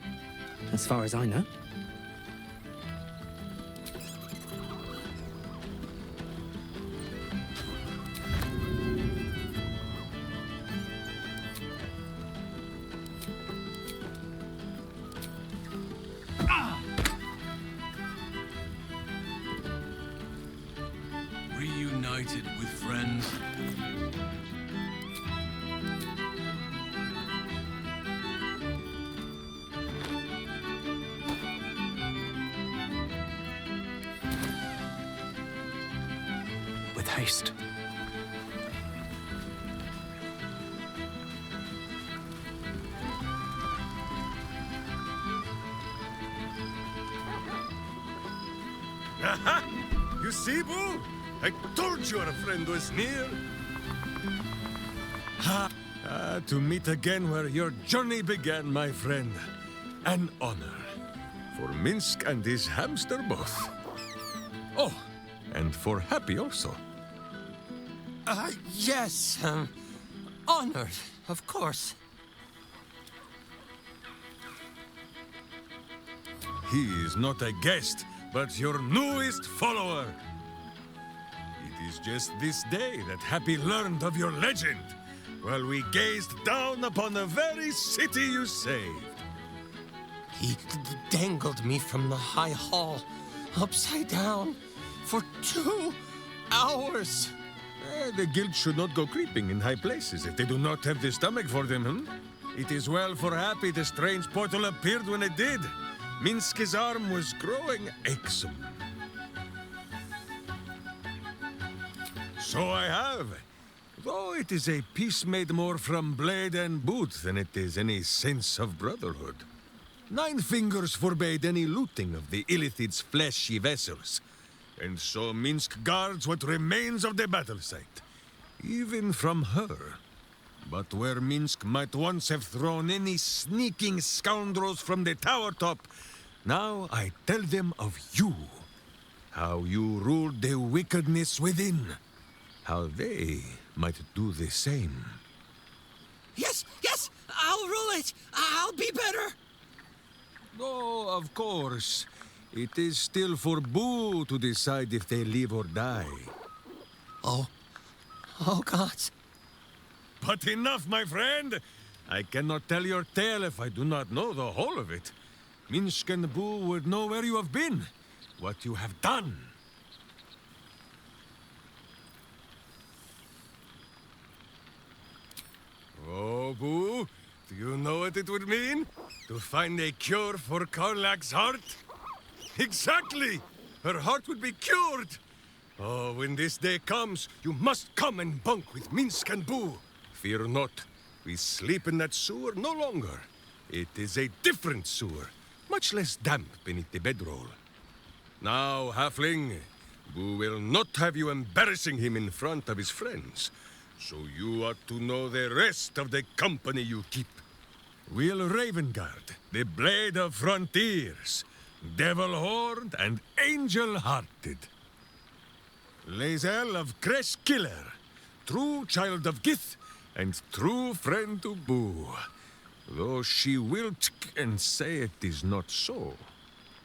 as far as I know. Reunited with friends. with haste. Aha! You see, Boo? I told you our friend was near. Ha! To meet again where your journey began, my friend. An honor. For Minsk and his hamster both. Oh, and for Happy also. Yes. Honored, of course. He is not a guest, but your newest follower. It is just this day that Happy learned of your legend, while we gazed down upon the very city you saved. He dangled me from the high hall, upside down, for 2 hours. The guild should not go creeping in high places if they do not have the stomach for them, It is well for Happy the strange portal appeared when it did. Minsk's arm was growing achesome. So I have. Though it is a peace made more from blade and boot than it is any sense of brotherhood. 9 fingers forbade any looting of the illithid's fleshy vessels. And so Minsk guards what remains of the battle site. Even from her. But where Minsk might once have thrown any sneaking scoundrels from the tower top, now I tell them of you. How you ruled the wickedness within. How they might do the same. Yes, I'll rule it. I'll be better. Oh, of course. It is still for Boo to decide if they live or die. Oh, gods. But enough, my friend! I cannot tell your tale if I do not know the whole of it. Minsk and Boo would know where you have been, what you have done. Oh, Boo, do you know what it would mean? To find a cure for Karlach's heart? Exactly! Her heart would be cured! Oh, when this day comes, you must come and bunk with Minsk and Boo. Fear not, we sleep in that sewer no longer. It is a different sewer, much less damp beneath the bedroll. Now, halfling, Boo will not have you embarrassing him in front of his friends. So you ought to know the rest of the company you keep. Wyll Ravengard, the Blade of Frontiers, Devil-horned and angel-hearted. Lae'zel of Creshkiller, true child of Gith and true friend to Boo, though she will and say it is not so.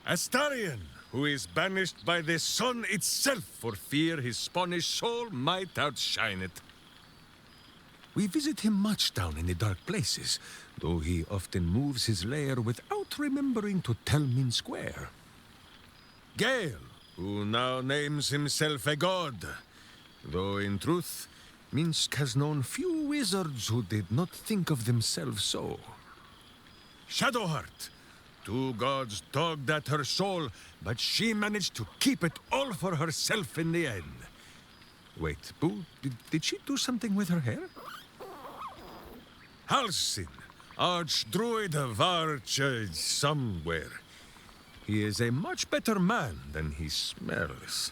Astarion, who is banished by the sun itself for fear his Spanish soul might outshine it. We visit him much down in the dark places, though he often moves his lair without remembering to tell Minsk where. Gale, who now names himself a god, though in truth, Minsk has known few wizards who did not think of themselves so. Shadowheart, 2 gods dogged at her soul, but she managed to keep it all for herself in the end. Wait, Boo, did she do something with her hair? Halsin, archdruid of Arch somewhere. He is a much better man than he smells.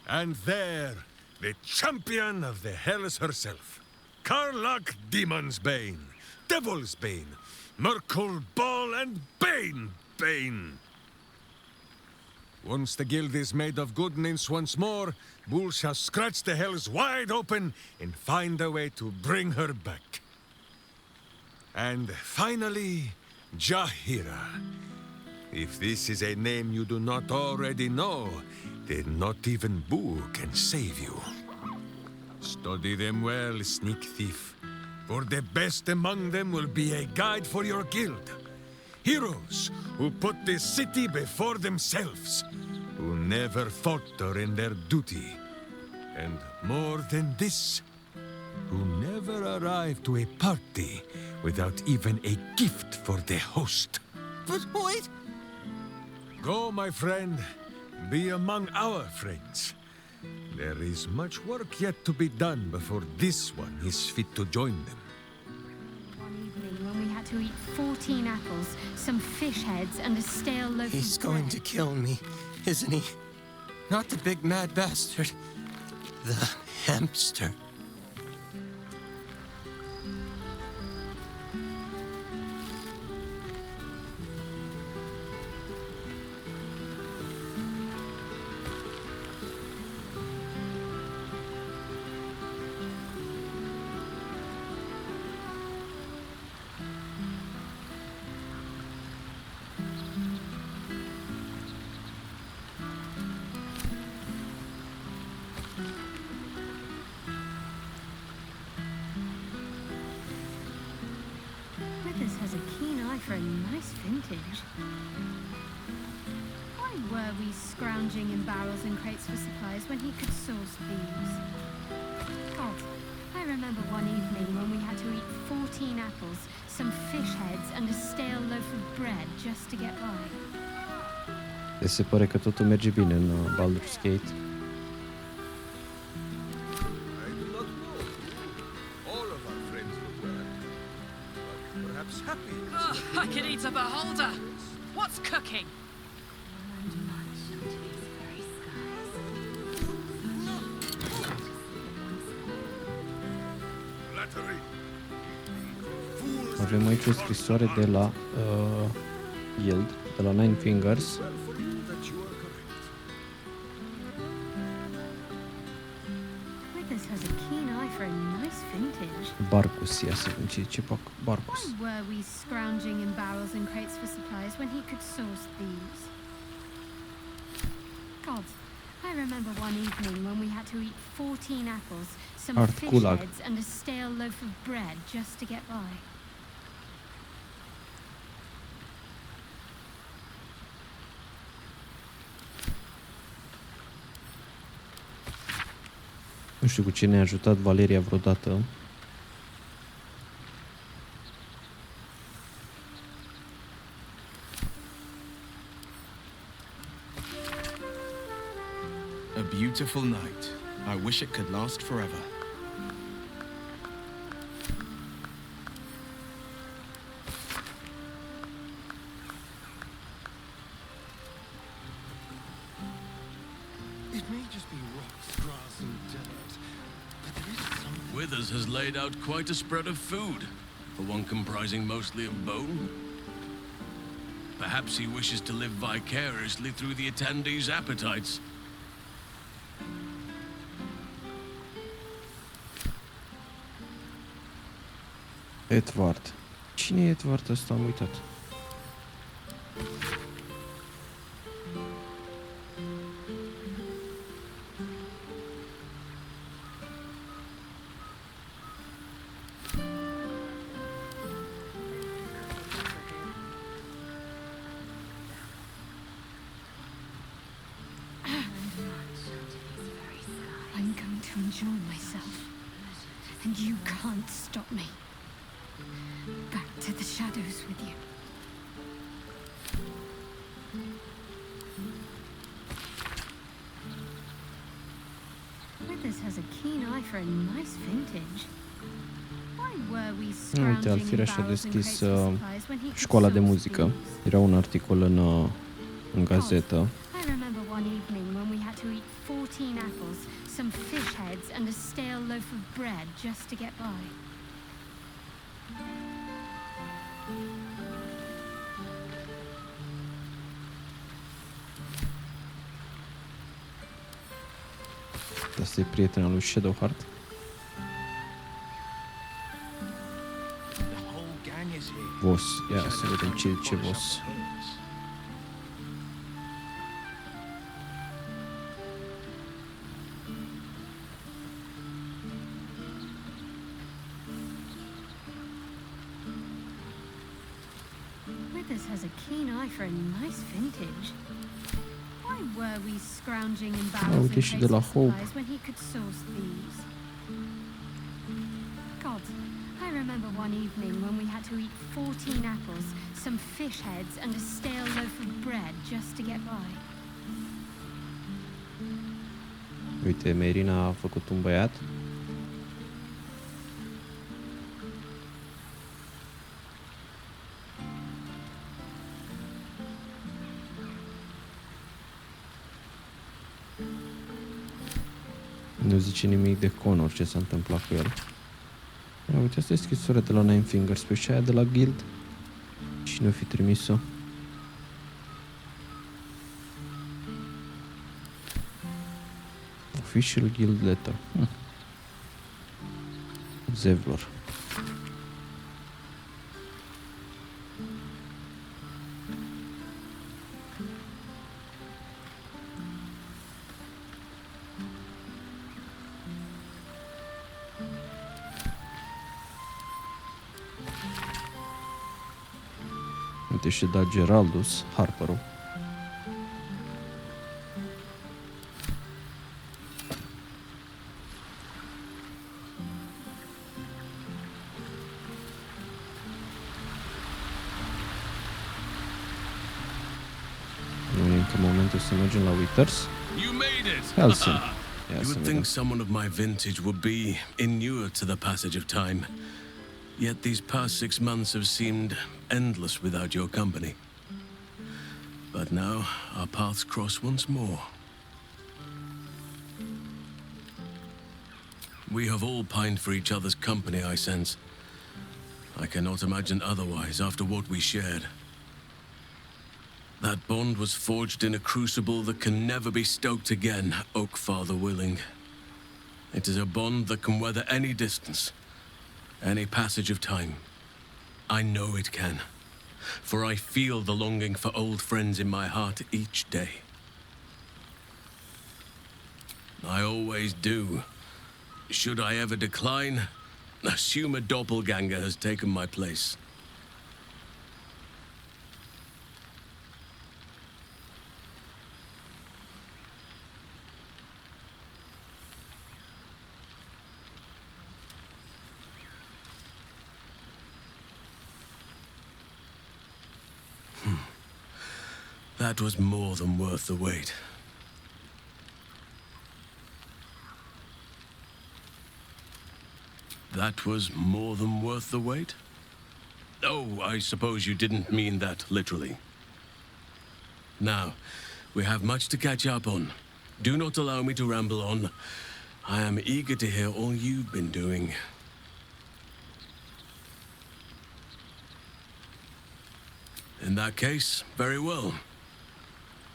And there, the champion of the Hells herself. Karlach Demon's Bane, Devil's Bane, Merkul Ball and Bane. Once the guild is made of goodness once more, Bull shall scratch the Hells wide open and find a way to bring her back. And finally, Jaheira. If this is a name you do not already know, then not even Boo can save you. Study them well, sneak thief, for the best among them will be a guide for your guild. Heroes who put the city before themselves, who never falter in their duty. And more than this, who never arrive to a party without even a gift for the host. But wait! Go, my friend. Be among our friends. There is much work yet to be done before this one is fit to join them. One evening when we had to eat 14 apples, some fish heads, and a stale loaf He's of bread. going to kill me, isn't he? Not the big mad bastard. The hamster. Withers has a keen eye for a nice vintage. Why were we scrounging in barrels and crates for supplies when he could source these? God, I remember one evening when we had to eat 14 apples, some fish heads, and a stale loaf of bread just to get by. Deci se pare că totul merge bine în Baldur's Gate. I do not know. All of our friends look well. But perhaps happy. I could eat a beholder. What's cooking? Flattery. Avem aici o scrisoare de la Wyll, de la Nine Fingers. Well for you that you are correct. Withers has a keen eye for a nice vintage. Barcus, ia să vedem ce zice Barcus. Why were we scrounging in barrels and crates for supplies when he could source these? God, I remember one evening when we had to eat 14 apples, some Art fish Gulag. heads, and a stale loaf of bread just to get by. Nu știu cu ce ne-a ajutat Valeria vreodată. A beautiful night. I wish it could last forever. It may just be rocks, grass, and dirt, but there is something. Withers has laid out quite a spread of food, for one comprising mostly of bone. Perhaps he wishes to live vicariously through the attendees' appetites. Edward. Cine e Edward ăsta? Am uitat. I'm going to enjoy myself, and you can't stop me. Back to the shadows with you. Withers has a keen eye for a nice vintage. Why were we Uite, scrounging in Alfira și-a barrels and deschis crates for supplies when he could școala de source muzică. these? Era un articol în gazetă. I remember one evening when we had to eat 14 apples, some fish heads, and a stale loaf of bread just to get by. Asta e prietena lui Shadowheart. The whole gang is here. Boss. Ia să vedem ce boss. Withers has a keen eye for a nice vintage. Why were we scrounging in barrels uite and și de crates la of Hope. supplies when he could source these? God, I remember one evening when we had to eat 14 apples, some fish heads, and a stale loaf of bread just to get by. Uite, Merina a făcut un băiat. Nu zice nimic de Connor, ce s-a întâmplat cu el. Ia, uite, asta e scrisoarea de la Nine Fingers, pe și aia de la Guild. Cine o fi trimis-o? Official Guild Letter. Zevlor. Uite și da Geraldus, Harperul. Nu e încă momentul să mergem la Withers. You made it! Halsin. You would think someone of my vintage would be inured to the passage of time. Yet these past 6 months have seemed endless without your company. But now our paths cross once more. We have all pined for each other's company, I sense. I cannot imagine otherwise after what we shared. That bond was forged in a crucible that can never be stoked again, Oak Father willing. It is a bond that can weather any distance, any passage of time. I know it can, for I feel the longing for old friends in my heart each day. I always do. Should I ever decline, assume a doppelganger has taken my place. That was more than worth the wait. That was more than worth the wait? Oh, I suppose you didn't mean that literally. Now, we have much to catch up on. Do not allow me to ramble on. I am eager to hear all you've been doing. In that case, very well.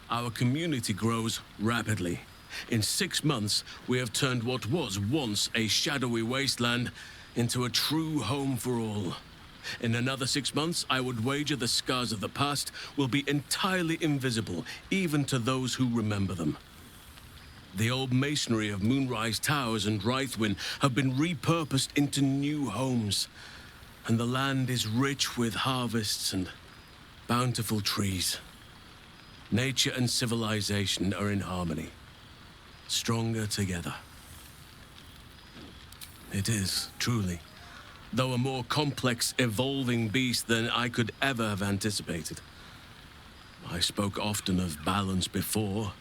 Our community grows rapidly. In 6 months, we have turned what was once a shadowy wasteland into a true home for all. In another 6 months, I would wager the scars of the past will be entirely invisible, even to those who remember them. The old masonry of Moonrise Towers and Rythwin have been repurposed into new homes, and the land is rich with harvests and bountiful trees. Nature and civilization are in harmony, stronger together. It is, truly, though a more complex, evolving beast than I could ever have anticipated. I spoke often of balance before.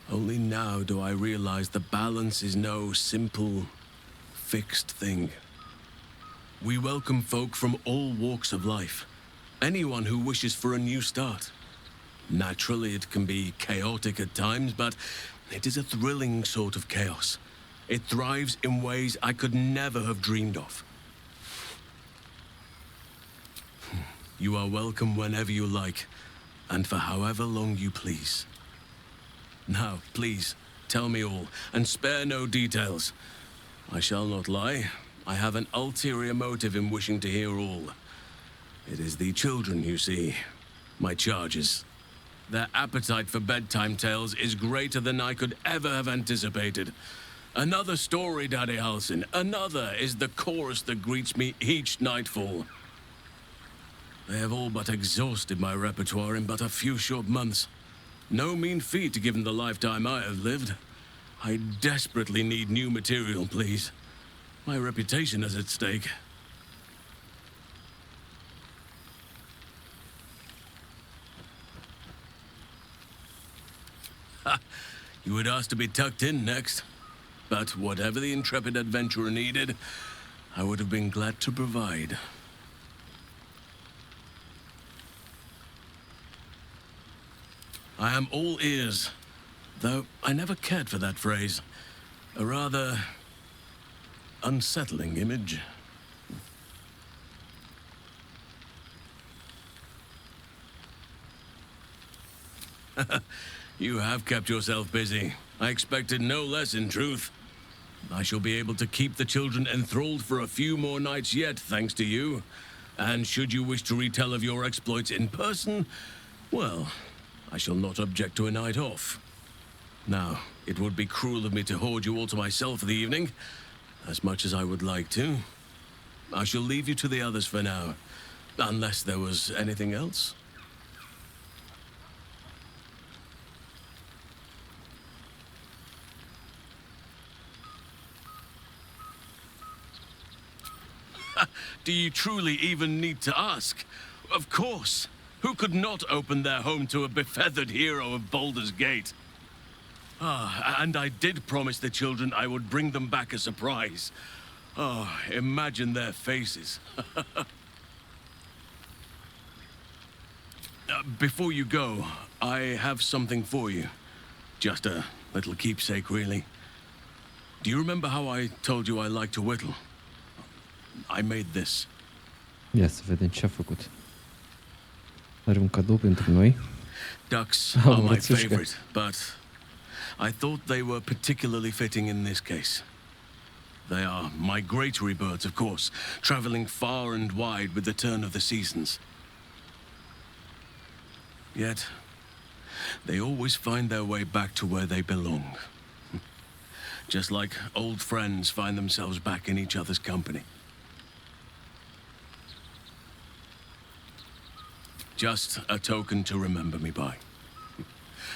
Only now do I realize that balance is no simple, fixed thing. We welcome folk from all walks of life. Anyone who wishes for a new start. Naturally, it can be chaotic at times, but it is a thrilling sort of chaos. It thrives in ways I could never have dreamed of. You are welcome whenever you like, and for however long you please. Now, please, tell me all, and spare no details. I shall not lie. I have an ulterior motive in wishing to hear all. It is the children, you see, my charges. Their appetite for bedtime tales is greater than I could ever have anticipated. Another story, Daddy Halsin. Another is the chorus that greets me each nightfall. They have all but exhausted my repertoire in but a few short months. No mean feat given the lifetime I have lived. I desperately need new material, please. My reputation is at stake. You would ask to be tucked in next. But whatever the intrepid adventurer needed, I would have been glad to provide. I am all ears, though I never cared for that phrase. A rather unsettling image. You have kept yourself busy. I expected no less, in truth. I shall be able to keep the children enthralled for a few more nights yet, thanks to you. And should you wish to retell of your exploits in person, well, I shall not object to a night off. Now, it would be cruel of me to hoard you all to myself for the evening, as much as I would like to. I shall leave you to the others for now, unless there was anything else. Do you truly even need to ask? Of course. Who could not open their home to a befeathered hero of Baldur's Gate? Ah, and I did promise the children I would bring them back a surprise. Oh, imagine their faces. Before you go, I have something for you. Just a little keepsake, really. Do you remember how I told you I like to whittle? I made this. Ia să vedem ce a făcut. Are un cadou pentru noi. Ducks are my favorite, but I thought they were particularly fitting in this case. They are migratory birds, of course, traveling far and wide with the turn of the seasons. Yet, they always find their way back to where they belong. Just like old friends find themselves back in each other's company. Just a token to remember me by.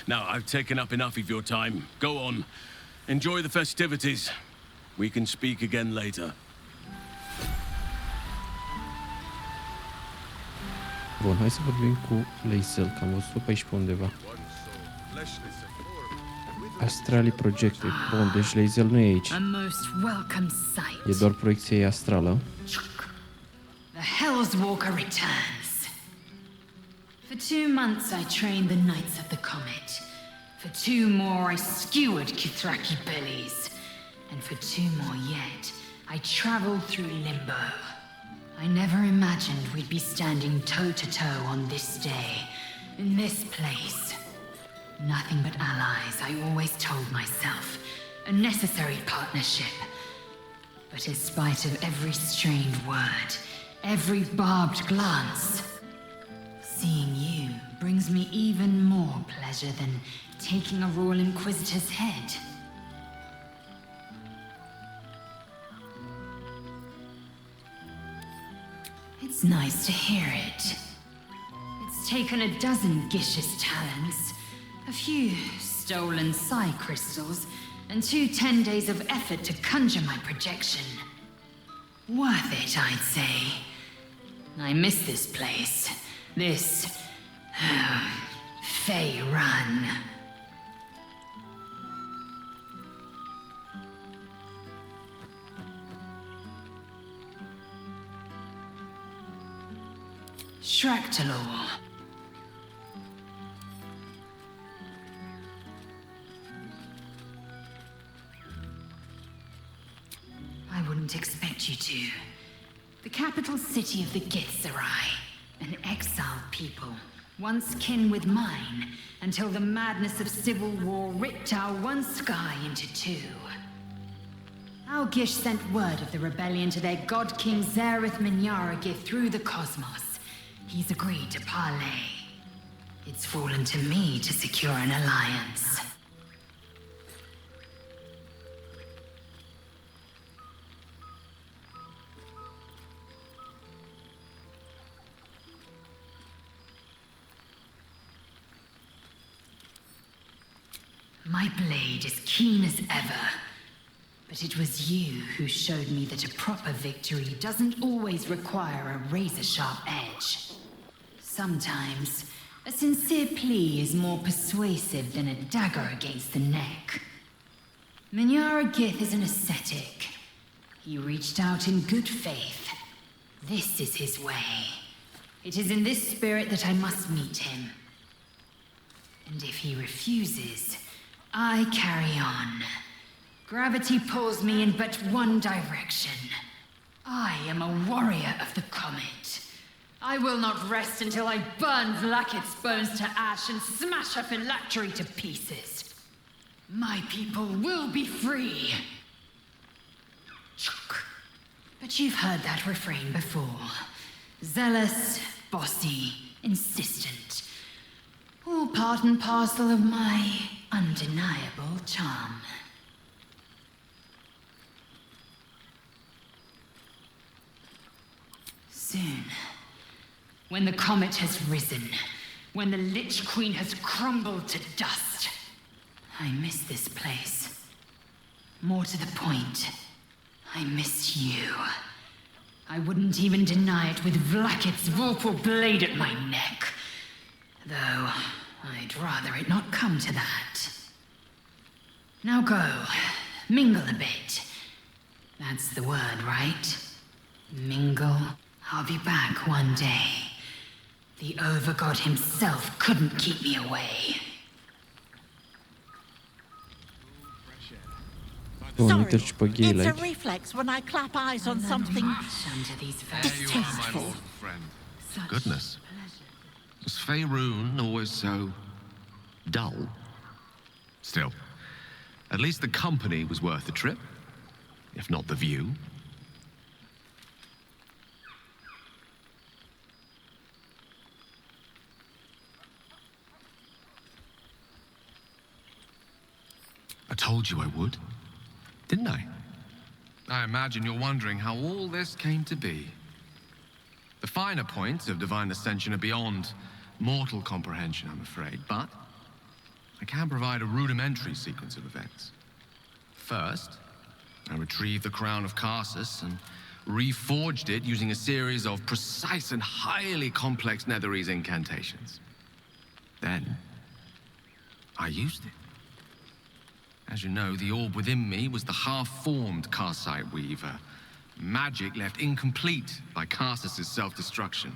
Now, I've taken up enough of your time. Go on. Enjoy the festivities. We can speak again later. Bun, hai să vorbim cu Lae'zel, că am văzut pe aici pe undeva. Astrali projected. Bun, deci Lae'zel nu e aici. E doar proiecția astrală. The Hell's Walker returns. For 2 months I trained the Knights of the Comet. For 2 more I skewered Githyanki bellies. And for 2 more yet, I traveled through limbo. I never imagined we'd be standing toe-to-toe on this day, in this place. Nothing but allies, I always told myself. A necessary partnership. But in spite of every strained word, every barbed glance, seeing you brings me even more pleasure than taking a Royal Inquisitor's head. It's nice to hear it. It's taken a dozen Gish's talents, a few stolen psi crystals, and 2 10 days of effort to conjure my projection. Worth it, I'd say. I miss this place. This Faerûn. Shractalor. I wouldn't expect you to. The capital city of the Githzerai. An exiled people, once kin with mine, until the madness of civil war ripped our one sky into 2. Our Gish sent word of the rebellion to their god king Zareth Minyaragith through the cosmos. He's agreed to parley. It's fallen to me to secure an alliance. My blade is keen as ever, but it was you who showed me that a proper victory doesn't always require a razor-sharp edge. Sometimes, A sincere plea is more persuasive than a dagger against the neck. Minyara Gith is an ascetic. He reached out in good faith. This is his way. It is in this spirit that I must meet him. And if he refuses, I carry on. Gravity pulls me in but one direction. I am a warrior of the comet. I will not rest until I burn Vlaakith's bones to ash and smash her phylactery to pieces. My people will be free. But you've heard that refrain before. Zealous, bossy, insistent. All part and parcel of my undeniable charm. Soon, when the comet has risen, when the Lich Queen has crumbled to dust, I miss this place. More to the point, I miss you. I wouldn't even deny it with Vlaakith's vorpal blade at my neck. Though, I'd rather it not come to that. Now go, mingle a bit. That's the word, right? Mingle. I'll be back one day. The Overgod himself couldn't keep me away. Bun, uite și pe Gale It's a aici. reflex when I clap eyes on something distasteful. Goodness. Was Faerûn always so dull? Still, at least the company was worth the trip, if not the view. I told you I would, didn't I? I imagine you're wondering how all this came to be. The finer points of divine ascension are beyond mortal comprehension, I'm afraid, but I can provide a rudimentary sequence of events. First, I retrieved the crown of Karsus and reforged it using a series of precise and highly complex Netherese incantations. Then, I used it. As you know, the orb within me was the half-formed Karsite Weaver. Magic left incomplete by Karsus' self-destruction.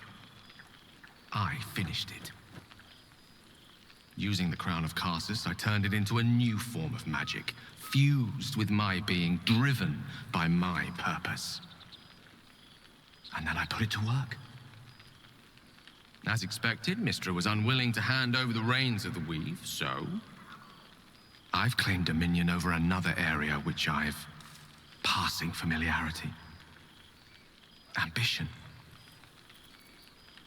I finished it. Using the Crown of Karsus, I turned it into a new form of magic, fused with my being, driven by my purpose. And then I put it to work. As expected, Mystra was unwilling to hand over the reins of the weave, so I've claimed dominion over another area which I've passing familiarity. Ambition.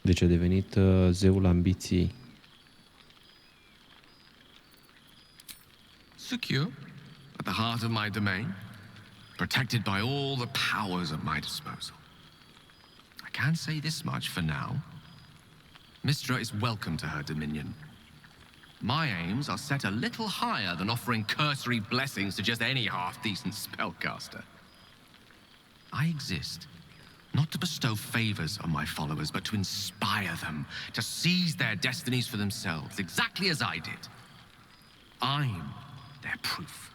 Deci a devenit zeul ambiției. Secure, at the heart of my domain, protected by all the powers at my disposal. I can say this much for now. Mystra is welcome to her dominion. My aims are set a little higher than offering cursory blessings to just any half-decent spellcaster. I exist not to bestow favors on my followers, but to inspire them to seize their destinies for themselves, exactly as I did. I'm their proof.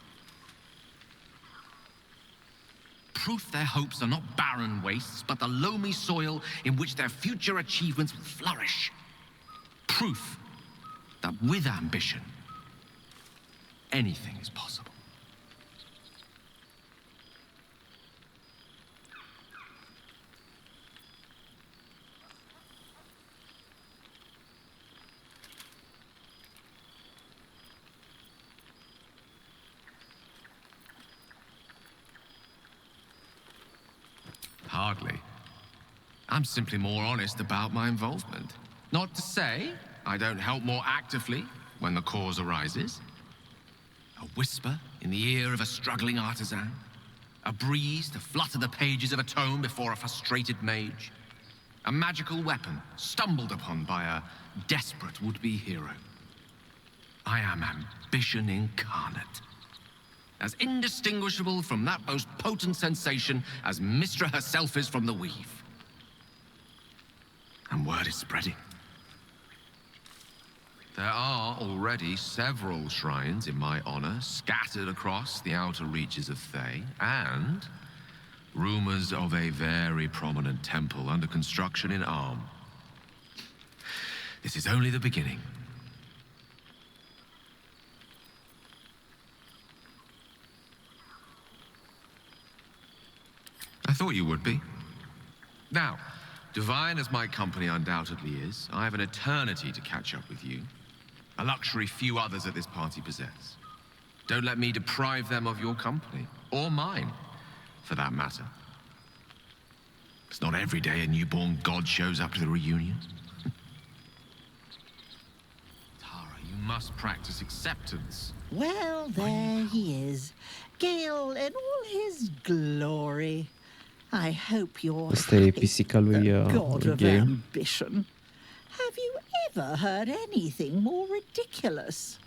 Proof their hopes are not barren wastes, but the loamy soil in which their future achievements will flourish. Proof that with ambition, anything is possible. Hardly. I'm simply more honest about my involvement. Not to say I don't help more actively when the cause arises. A whisper in the ear of a struggling artisan. A breeze to flutter the pages of a tome before a frustrated mage. A magical weapon stumbled upon by a desperate would-be hero. I am ambition incarnate. As indistinguishable from that most potent sensation as Mystra herself is from the weave. And word is spreading. There are already several shrines in my honor scattered across the outer reaches of Thay, and rumors of a very prominent temple under construction in Arm. This is only the beginning. I thought you would be. Now, divine as my company undoubtedly is, I have an eternity to catch up with you. A luxury few others at this party possess. Don't let me deprive them of your company, or mine, for that matter. It's not every day a newborn god shows up to the reunion. Tara, you must practice acceptance. Well, there he is. Gale in all his glory. I hope you're Asta e pisica lui, god lui of Gale. ambition. Have you ever heard anything more ridiculous?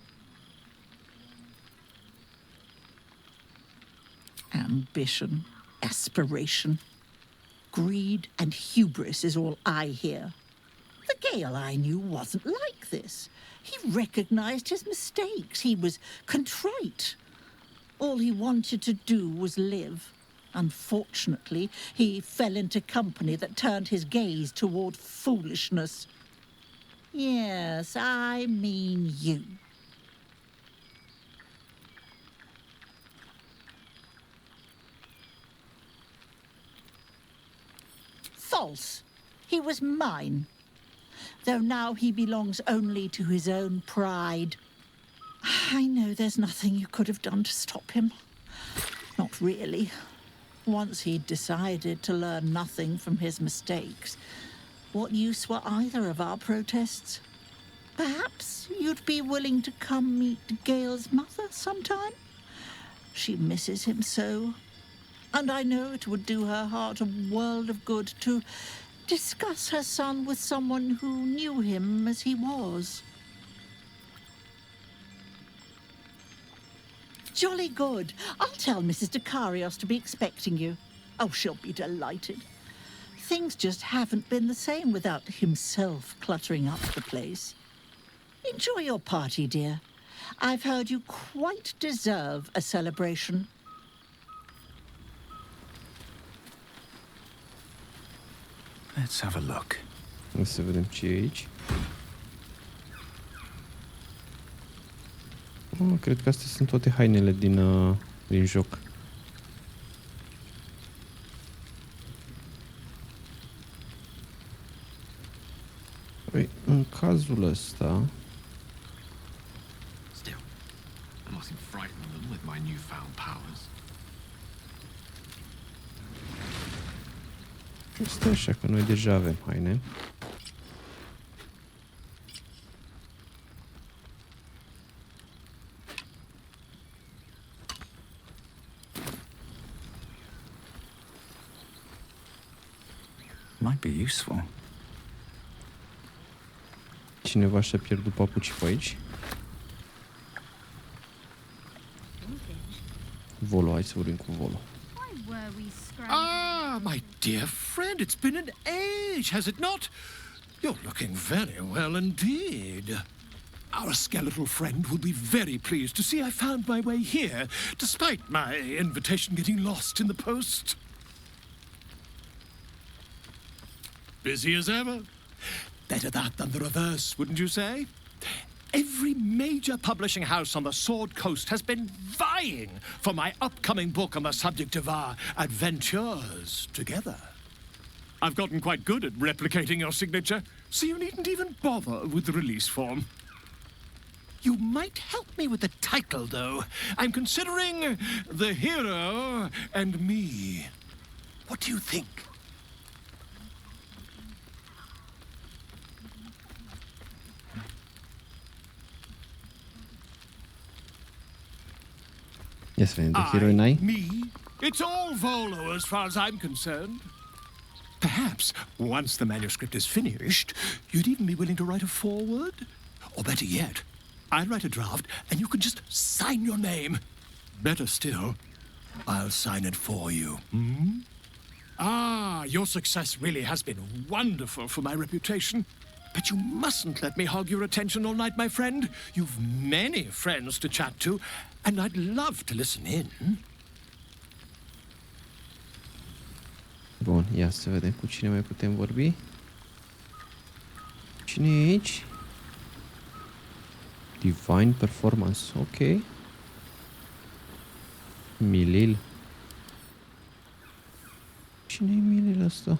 Ambition, aspiration, greed and hubris is all I hear. The Gale I knew wasn't like this. He recognized his mistakes. He was contrite. All he wanted to do was live. Unfortunately, he fell into company that turned his gaze toward foolishness. Yes, I mean you. False. He was mine. Though now he belongs only to his own pride. I know there's nothing you could have done to stop him. Not really. Once he'd decided to learn nothing from his mistakes, what use were either of our protests? Perhaps you'd be willing to come meet Gale's mother sometime? She misses him so. And I know it would do her heart a world of good to discuss her son with someone who knew him as he was. Jolly good. I'll tell Mrs. Dekarios to be expecting you. Oh, she'll be delighted. Things just haven't been the same without himself cluttering up the place. Enjoy your party, dear. I've heard you quite deserve a celebration. Let's have a look. Să vedem ce e aici. Oh, cred că astea sunt toate hainele din joc. Păi, în cazul ăsta... Still, I mustn't frighten them with my newfound powers. Stai așa, că noi deja avem haine. Might be useful. Cineva și-a pierdut papucii pe aici. Volo, hai să vorbim cu Volo. Ah, my dear friend, it's been an age, has it not? You're looking very well indeed. Our skeletal friend will be very pleased to see I found my way here, despite my invitation getting lost in the post. Busy as ever. Better that than the reverse, wouldn't you say? Every major publishing house on the Sword Coast has been vying for my upcoming book on the subject of our adventures together. I've gotten quite good at replicating your signature, so you needn't even bother with the release form. You might help me with the title, though. I'm considering The Hero and Me. What do you think? Yes, the hero and I. Me? It's all Volo as far as I'm concerned. Perhaps, once the manuscript is finished, you'd even be willing to write a foreword? Or better yet, I'll write a draft and you can just sign your name. Better still, I'll sign it for you. Hmm? Ah, your success really has been wonderful for my reputation. But you mustn't let me hog your attention all night, my friend. You've many friends to chat to, and I'd love to listen in. Bun, ia să vedem cu cine mai putem vorbi. Cine e aici? Divine Performance, ok. Milil. Cine e Milil ăsta?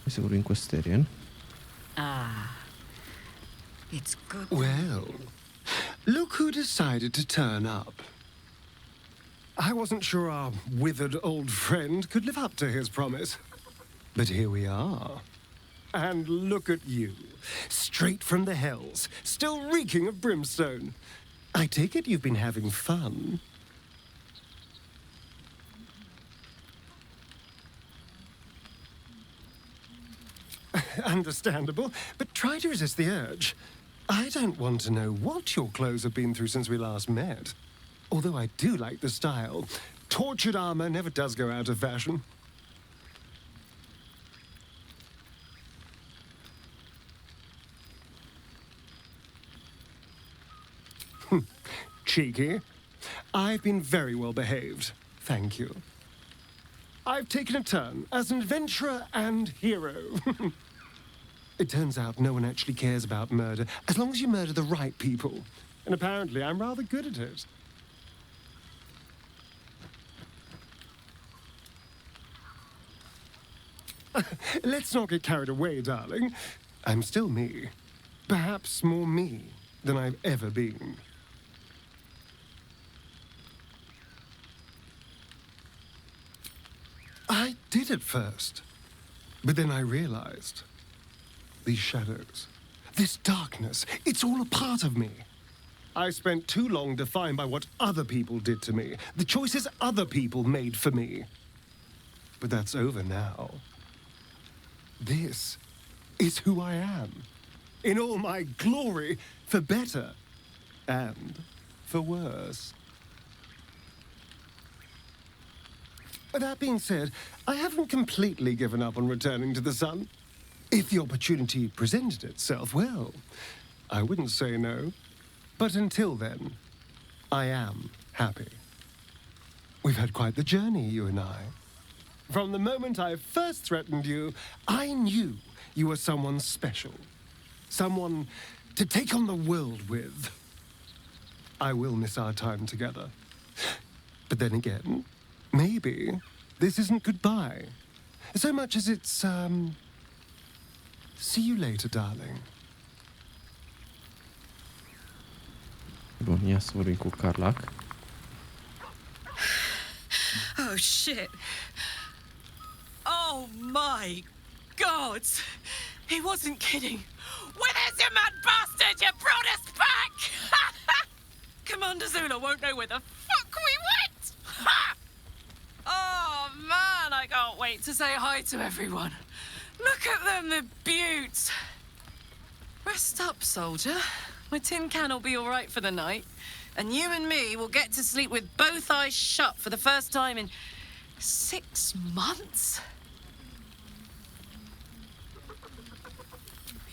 Hai să vorbim cu Astarion. It's good. Well, look who decided to turn up. I wasn't sure our withered old friend could live up to his promise. But here we are. And look at you, straight from the hells, still reeking of brimstone. I take it you've been having fun. Understandable, but try to resist the urge. I don't want to know what your clothes have been through since we last met. Although I do like the style. Tortured armor never does go out of fashion. Cheeky. I've been very well behaved. Thank you. I've taken a turn as an adventurer and hero. It turns out no one actually cares about murder, as long as you murder the right people. And apparently I'm rather good at it. Let's not get carried away, darling. I'm still me. Perhaps more me than I've ever been. I did at first, but then I realized these shadows, this darkness, it's all a part of me. I spent too long defined by what other people did to me, the choices other people made for me. But that's over now. This is who I am, in all my glory, for better and for worse. That being said, I haven't completely given up on returning to the sun. If the opportunity presented itself, well, I wouldn't say no. But until then, I am happy. We've had quite the journey, you and I. From the moment I first threatened you, I knew you were someone special. Someone to take on the world with. I will miss our time together. But then again, maybe this isn't goodbye. So much as it's, see you later, darling. Bun, ia să vorbim cu Carlac. Oh, shit. Oh, my God. He wasn't kidding. Where's you mad bastard? You brought us back! Commander Zula won't know where the fuck we went! Ha! Oh, man, I can't wait to say hi to everyone. Look at them, the beauts. Rest up, soldier. My tin can will be all right for the night. And you and me will get to sleep with both eyes shut for the first time in 6 months.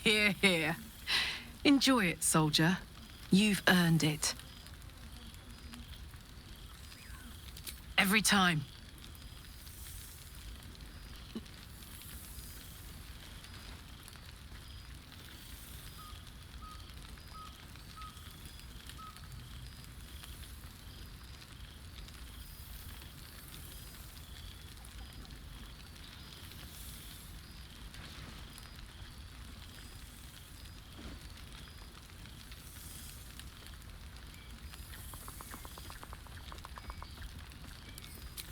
Here, here. Enjoy it, soldier. You've earned it. Every time.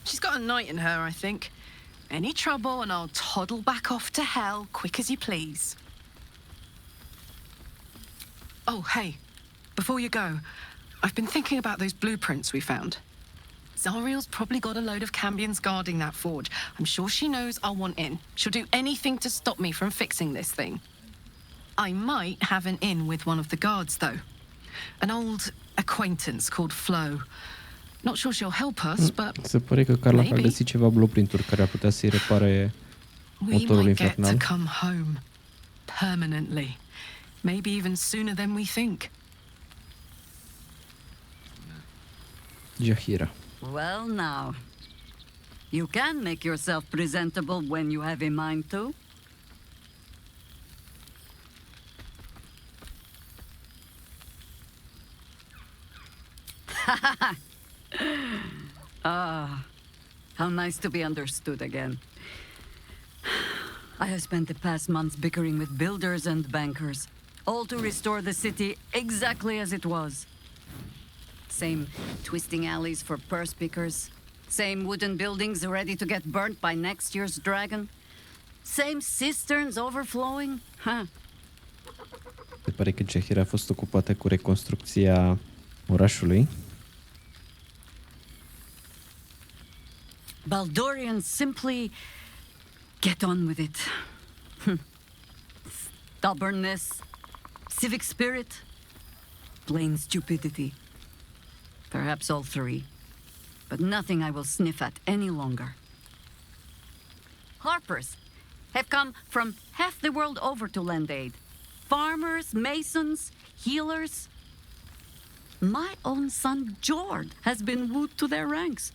She's got a knight in her, I think. Any trouble and I'll toddle back off to hell quick as you please. Oh, hey, before you go, I've been thinking about those blueprints we found. Zariel's probably got a load of Cambions guarding that forge. I'm sure she knows I'll want in. She'll do anything to stop me from fixing this thing. I might have an in with one of the guards, though. An old acquaintance called Flo. Not sure she'll help us, but se pare că Carlac a găsit ceva blueprint-uri care ar putea să-i repare We motorul might get to infernal. come home. Permanently. Maybe even sooner than we think. Jaheira. Well, now. You can make yourself presentable when you have a mind to. Ah, how nice to be understood again. I have spent the past months bickering with builders and bankers, all to restore the city exactly as it was. Same twisting alleys for purse pickers, same wooden buildings ready to get burnt by next year's dragon, same cisterns overflowing, huh? Se pare că Jaheira a fost ocupată cu reconstrucția orașului. Baldurians simply get on with it. Stubbornness, civic spirit, plain stupidity. Perhaps all three, but nothing I will sniff at any longer. Harpers have come from half the world over to lend aid. Farmers, masons, healers. My own son, Jord, has been wooed to their ranks.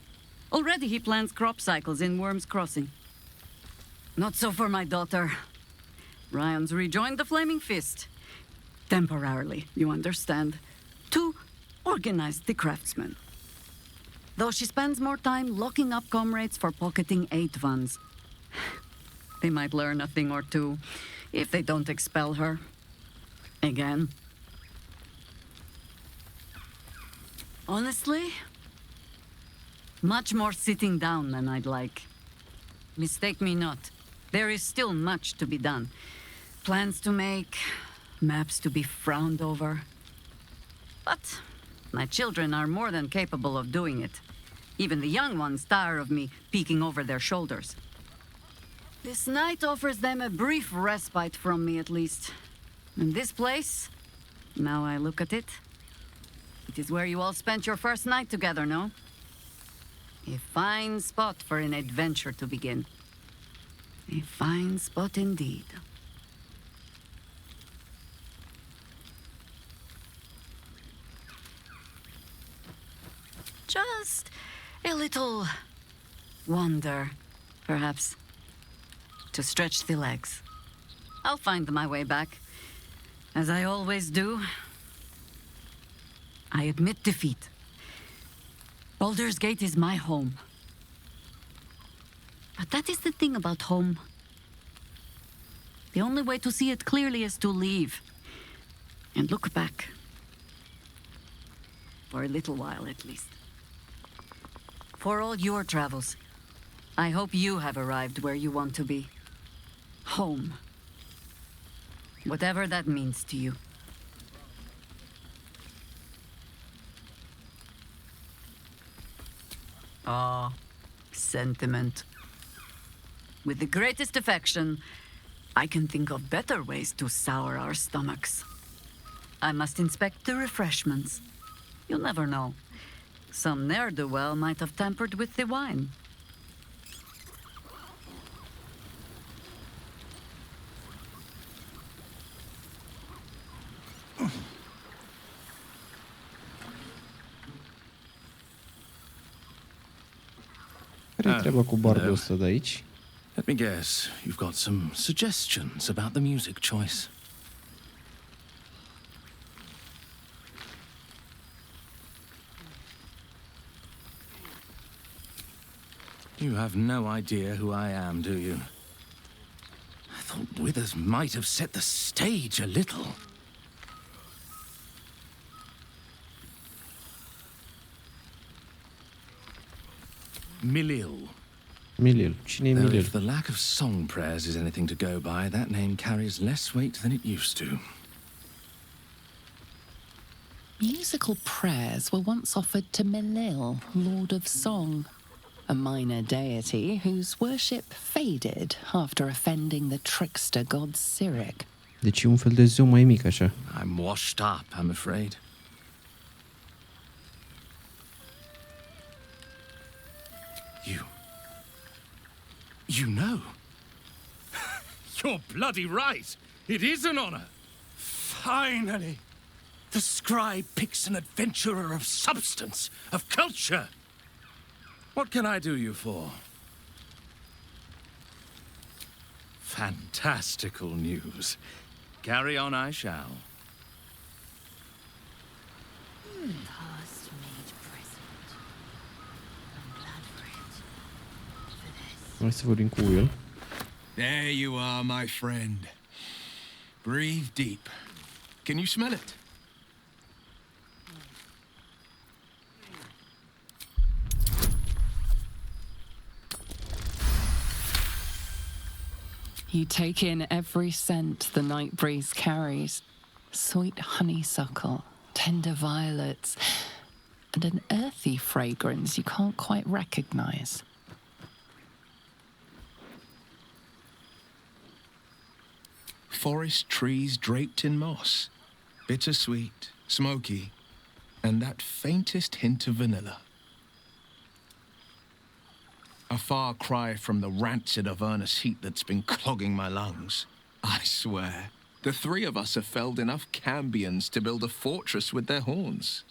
Already he plans crop cycles in Worm's Crossing. Not so for my daughter. Ryan's rejoined the Flaming Fist. Temporarily, you understand. To organize the craftsmen. Though she spends more time locking up comrades for pocketing aid funds. They might learn a thing or two if they don't expel her. Again. Honestly, much more sitting down than I'd like. Mistake me not. There is still much to be done. Plans to make, maps to be frowned over. But my children are more than capable of doing it. Even the young ones tire of me peeking over their shoulders. This night offers them a brief respite from me at least. And this place, now I look at it, it is where you all spent your first night together, no? A fine spot for an adventure to begin. A fine spot indeed. Just a little wander, perhaps, to stretch the legs. I'll find my way back, as I always do. I admit defeat. Baldur's Gate is my home. But that is the thing about home. The only way to see it clearly is to leave. And look back. For a little while, at least. For all your travels, I hope you have arrived where you want to be. Home. Whatever that means to you. Ah, sentiment. With the greatest affection, I can think of better ways to sour our stomachs. I must inspect the refreshments. You'll never know. Some ne'er-do-well might have tampered with the wine. Care-i treaba cu bardul ăsta de aici? Let me guess, you've got some suggestions about the music choice. You have no idea who I am, do you? I thought Withers might have set the stage a little. Milil. Milil. Cine e Though Milil? if the lack of song prayers is anything to go by, that name carries less weight than it used to. Musical prayers were once offered to Milil, Lord of Song, a minor deity whose worship faded after offending the trickster god Cleric. Deci e un fel de zeu mai mic, așa. I'm washed up, I'm afraid. You know. You're bloody right. It is an honor. Finally! The scribe picks an adventurer of substance, of culture. What can I do you for? Fantastical news. Carry on I shall. Hai să vorbim cu Wyll. There you are, my friend. Breathe deep. Can you smell it? You take in every scent the night breeze carries. Sweet honeysuckle, tender violets, and an earthy fragrance you can't quite recognize. Forest trees draped in moss. Bittersweet, smoky, and that faintest hint of vanilla. A far cry from the rancid Avernus heat that's been clogging my lungs. I swear, the three of us have felled enough cambions to build a fortress with their horns.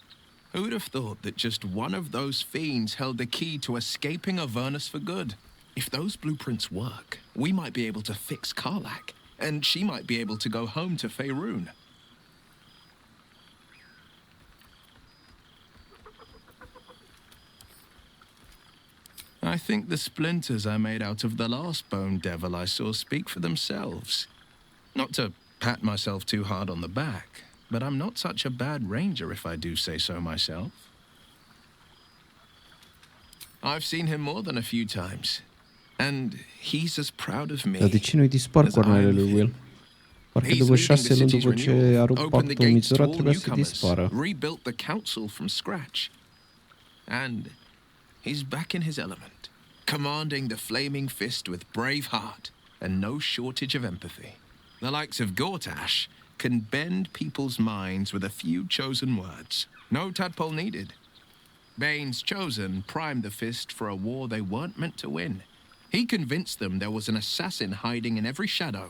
Who'd have thought that just one of those fiends held the key to escaping Avernus for good? If those blueprints work, we might be able to fix Karlach, and she might be able to go home to Faerûn. I think the splinters I made out of the last bone devil I saw speak for themselves. Not to pat myself too hard on the back, but I'm not such a bad ranger if I do say so myself. I've seen him more than a few times, and he's as proud of me. Dar de ce nu-i dispar cornele lui Wyll? Parcă după 6 luni după ce a rupt pactul Mizora trebuia să dispară. Rebuilt the council from scratch. And he's back in his element, commanding the flaming fist with brave heart and no shortage of empathy. The likes of Gortash can bend people's minds with a few chosen words. No tadpole needed. Bane's chosen primed the fist for a war they weren't meant to win. He convinced them there was an assassin hiding in every shadow,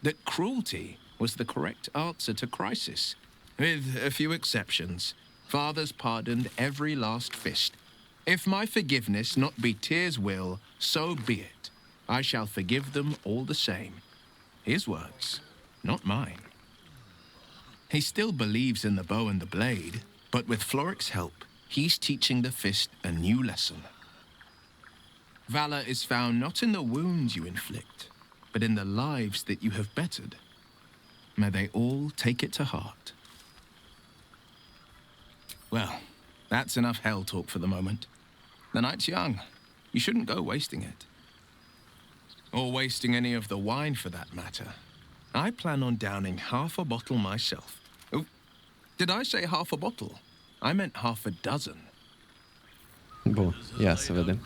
that cruelty was the correct answer to crisis. With a few exceptions, fathers pardoned every last fist. If my forgiveness not be Tyr's will, so be it. I shall forgive them all the same. His words, not mine. He still believes in the bow and the blade, but with Floric's help, he's teaching the fist a new lesson. Valor is found not in the wounds you inflict, but in the lives that you have bettered. May they all take it to heart. Well, that's enough hell talk for the moment. The night's young. You shouldn't go wasting it. Or wasting any of the wine for that matter. I plan on downing half a bottle myself. Oh, did I say half a bottle? I meant half a dozen. Bun, ia să vedem.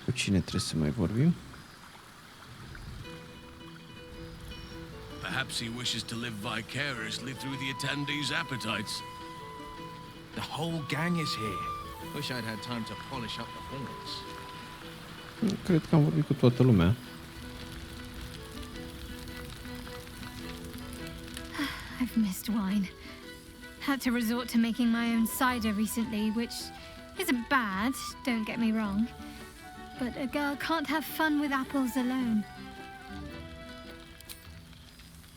Cu cine trebuie să mai vorbim? Perhaps he wishes to live vicariously through the attendees' appetites. The whole gang is here. Wish I'd had time to polish up the horns. Cred că am vorbit cu toată lumea. I've missed wine. Had to resort to making my own cider recently, which isn't bad, don't get me wrong. But a girl can't have fun with apples alone.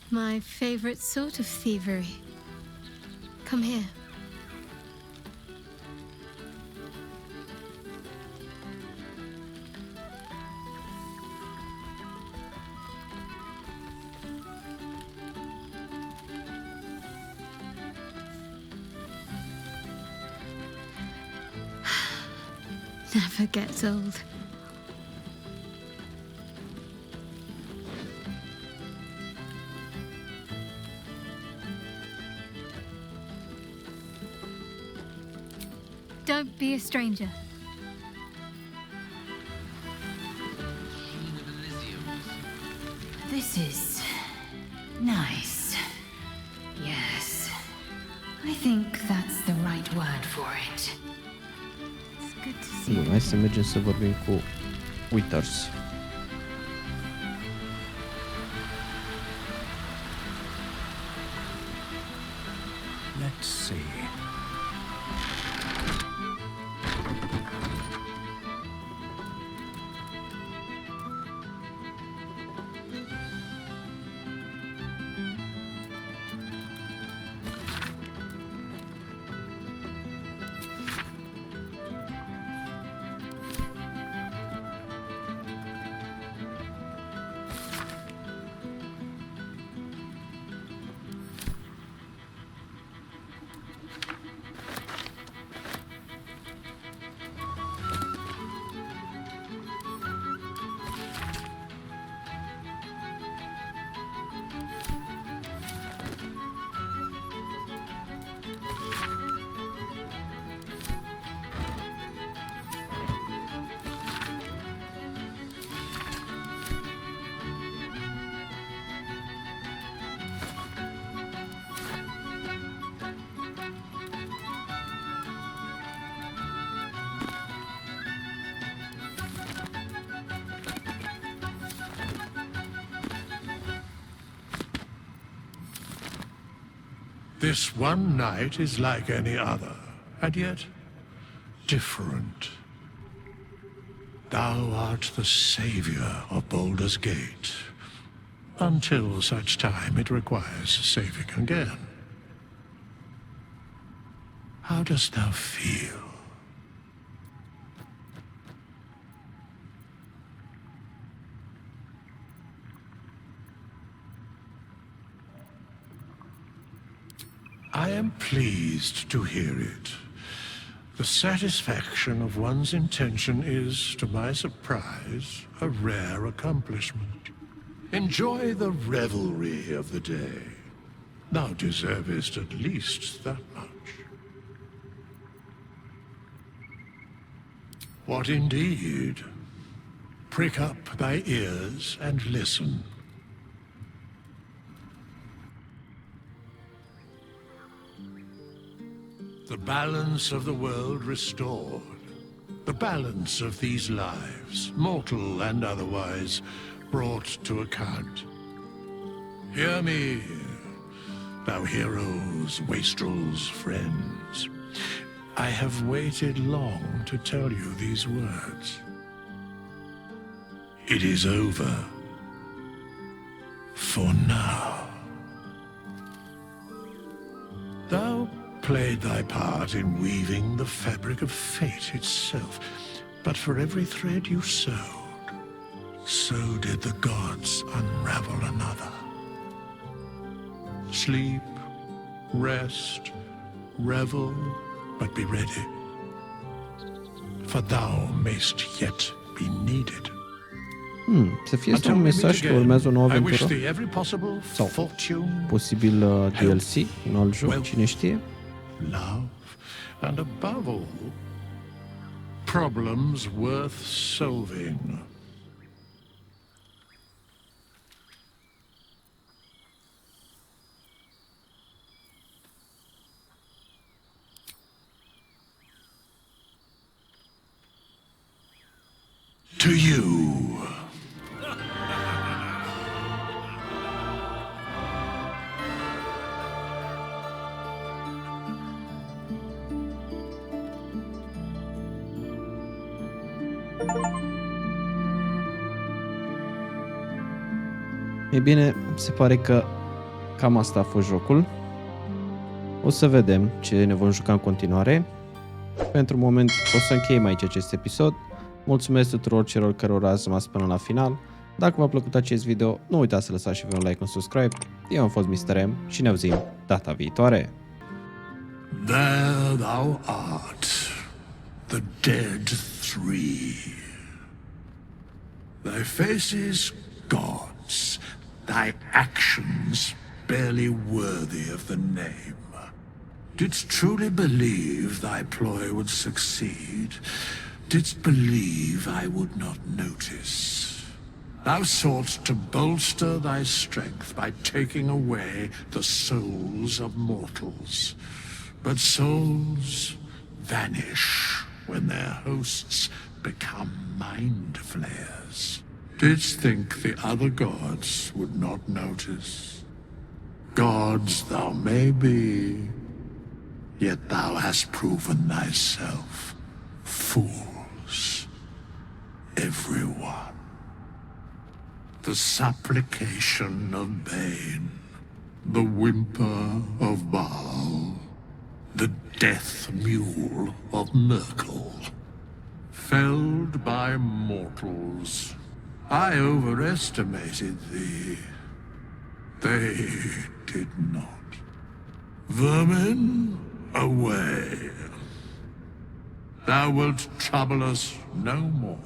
My favorite sort of thievery. Come here. Never gets old. Don't be a stranger. This is nice. Yes. I think that's the right word for it. Bun, hai să mergem să vorbim cu Withers. Let's see. This one night is like any other, and yet different. Thou art the savior of Baldur's Gate, until such time it requires saving again. How dost thou feel? I am pleased to hear it. The satisfaction of one's intention is, to my surprise, a rare accomplishment. Enjoy the revelry of the day. Thou deservest at least that much. What indeed? Prick up thy ears and listen. The balance of the world restored. The balance of these lives, mortal and otherwise, brought to account. Hear me, thou heroes, wastrels, friends. I have waited long to tell you these words. It is over. For now. Thou played thy part in weaving the fabric of fate itself, but for every thread you sewed, so did the gods unravel another. Sleep, rest, revel, but be ready, for thou mayst yet be needed. Să fie asta un mesaj că urmează o nouă aventură? Sau posibil DLC, un alt joc, cine știe? Love, and above all, problems worth solving. To you. E bine, se pare că cam asta a fost jocul. O să vedem ce ne vom juca în continuare. Pentru moment o să încheiem aici acest episod. Mulțumesc tuturor celor care ați rămas până la final. Dacă v-a plăcut acest video, nu uitați să lăsați și un like, un subscribe. Eu am fost Mr. M și ne auzim data viitoare. There thou art, the dead three. Thy faces gods, thy actions barely worthy of the name. Didst truly believe thy ploy would succeed? Didst believe I would not notice? Thou soughtst to bolster thy strength by taking away the souls of mortals. But souls vanish when their hosts become mind flayers. Didst think the other gods would not notice? Gods thou may be, Yet thou hast proven thyself. Fools. Everyone. The supplication of Bane. The whimper of Baal. The death mule of Merkel. Felled by mortals. I overestimated thee. They did not. Vermin, away. Thou wilt trouble us no more.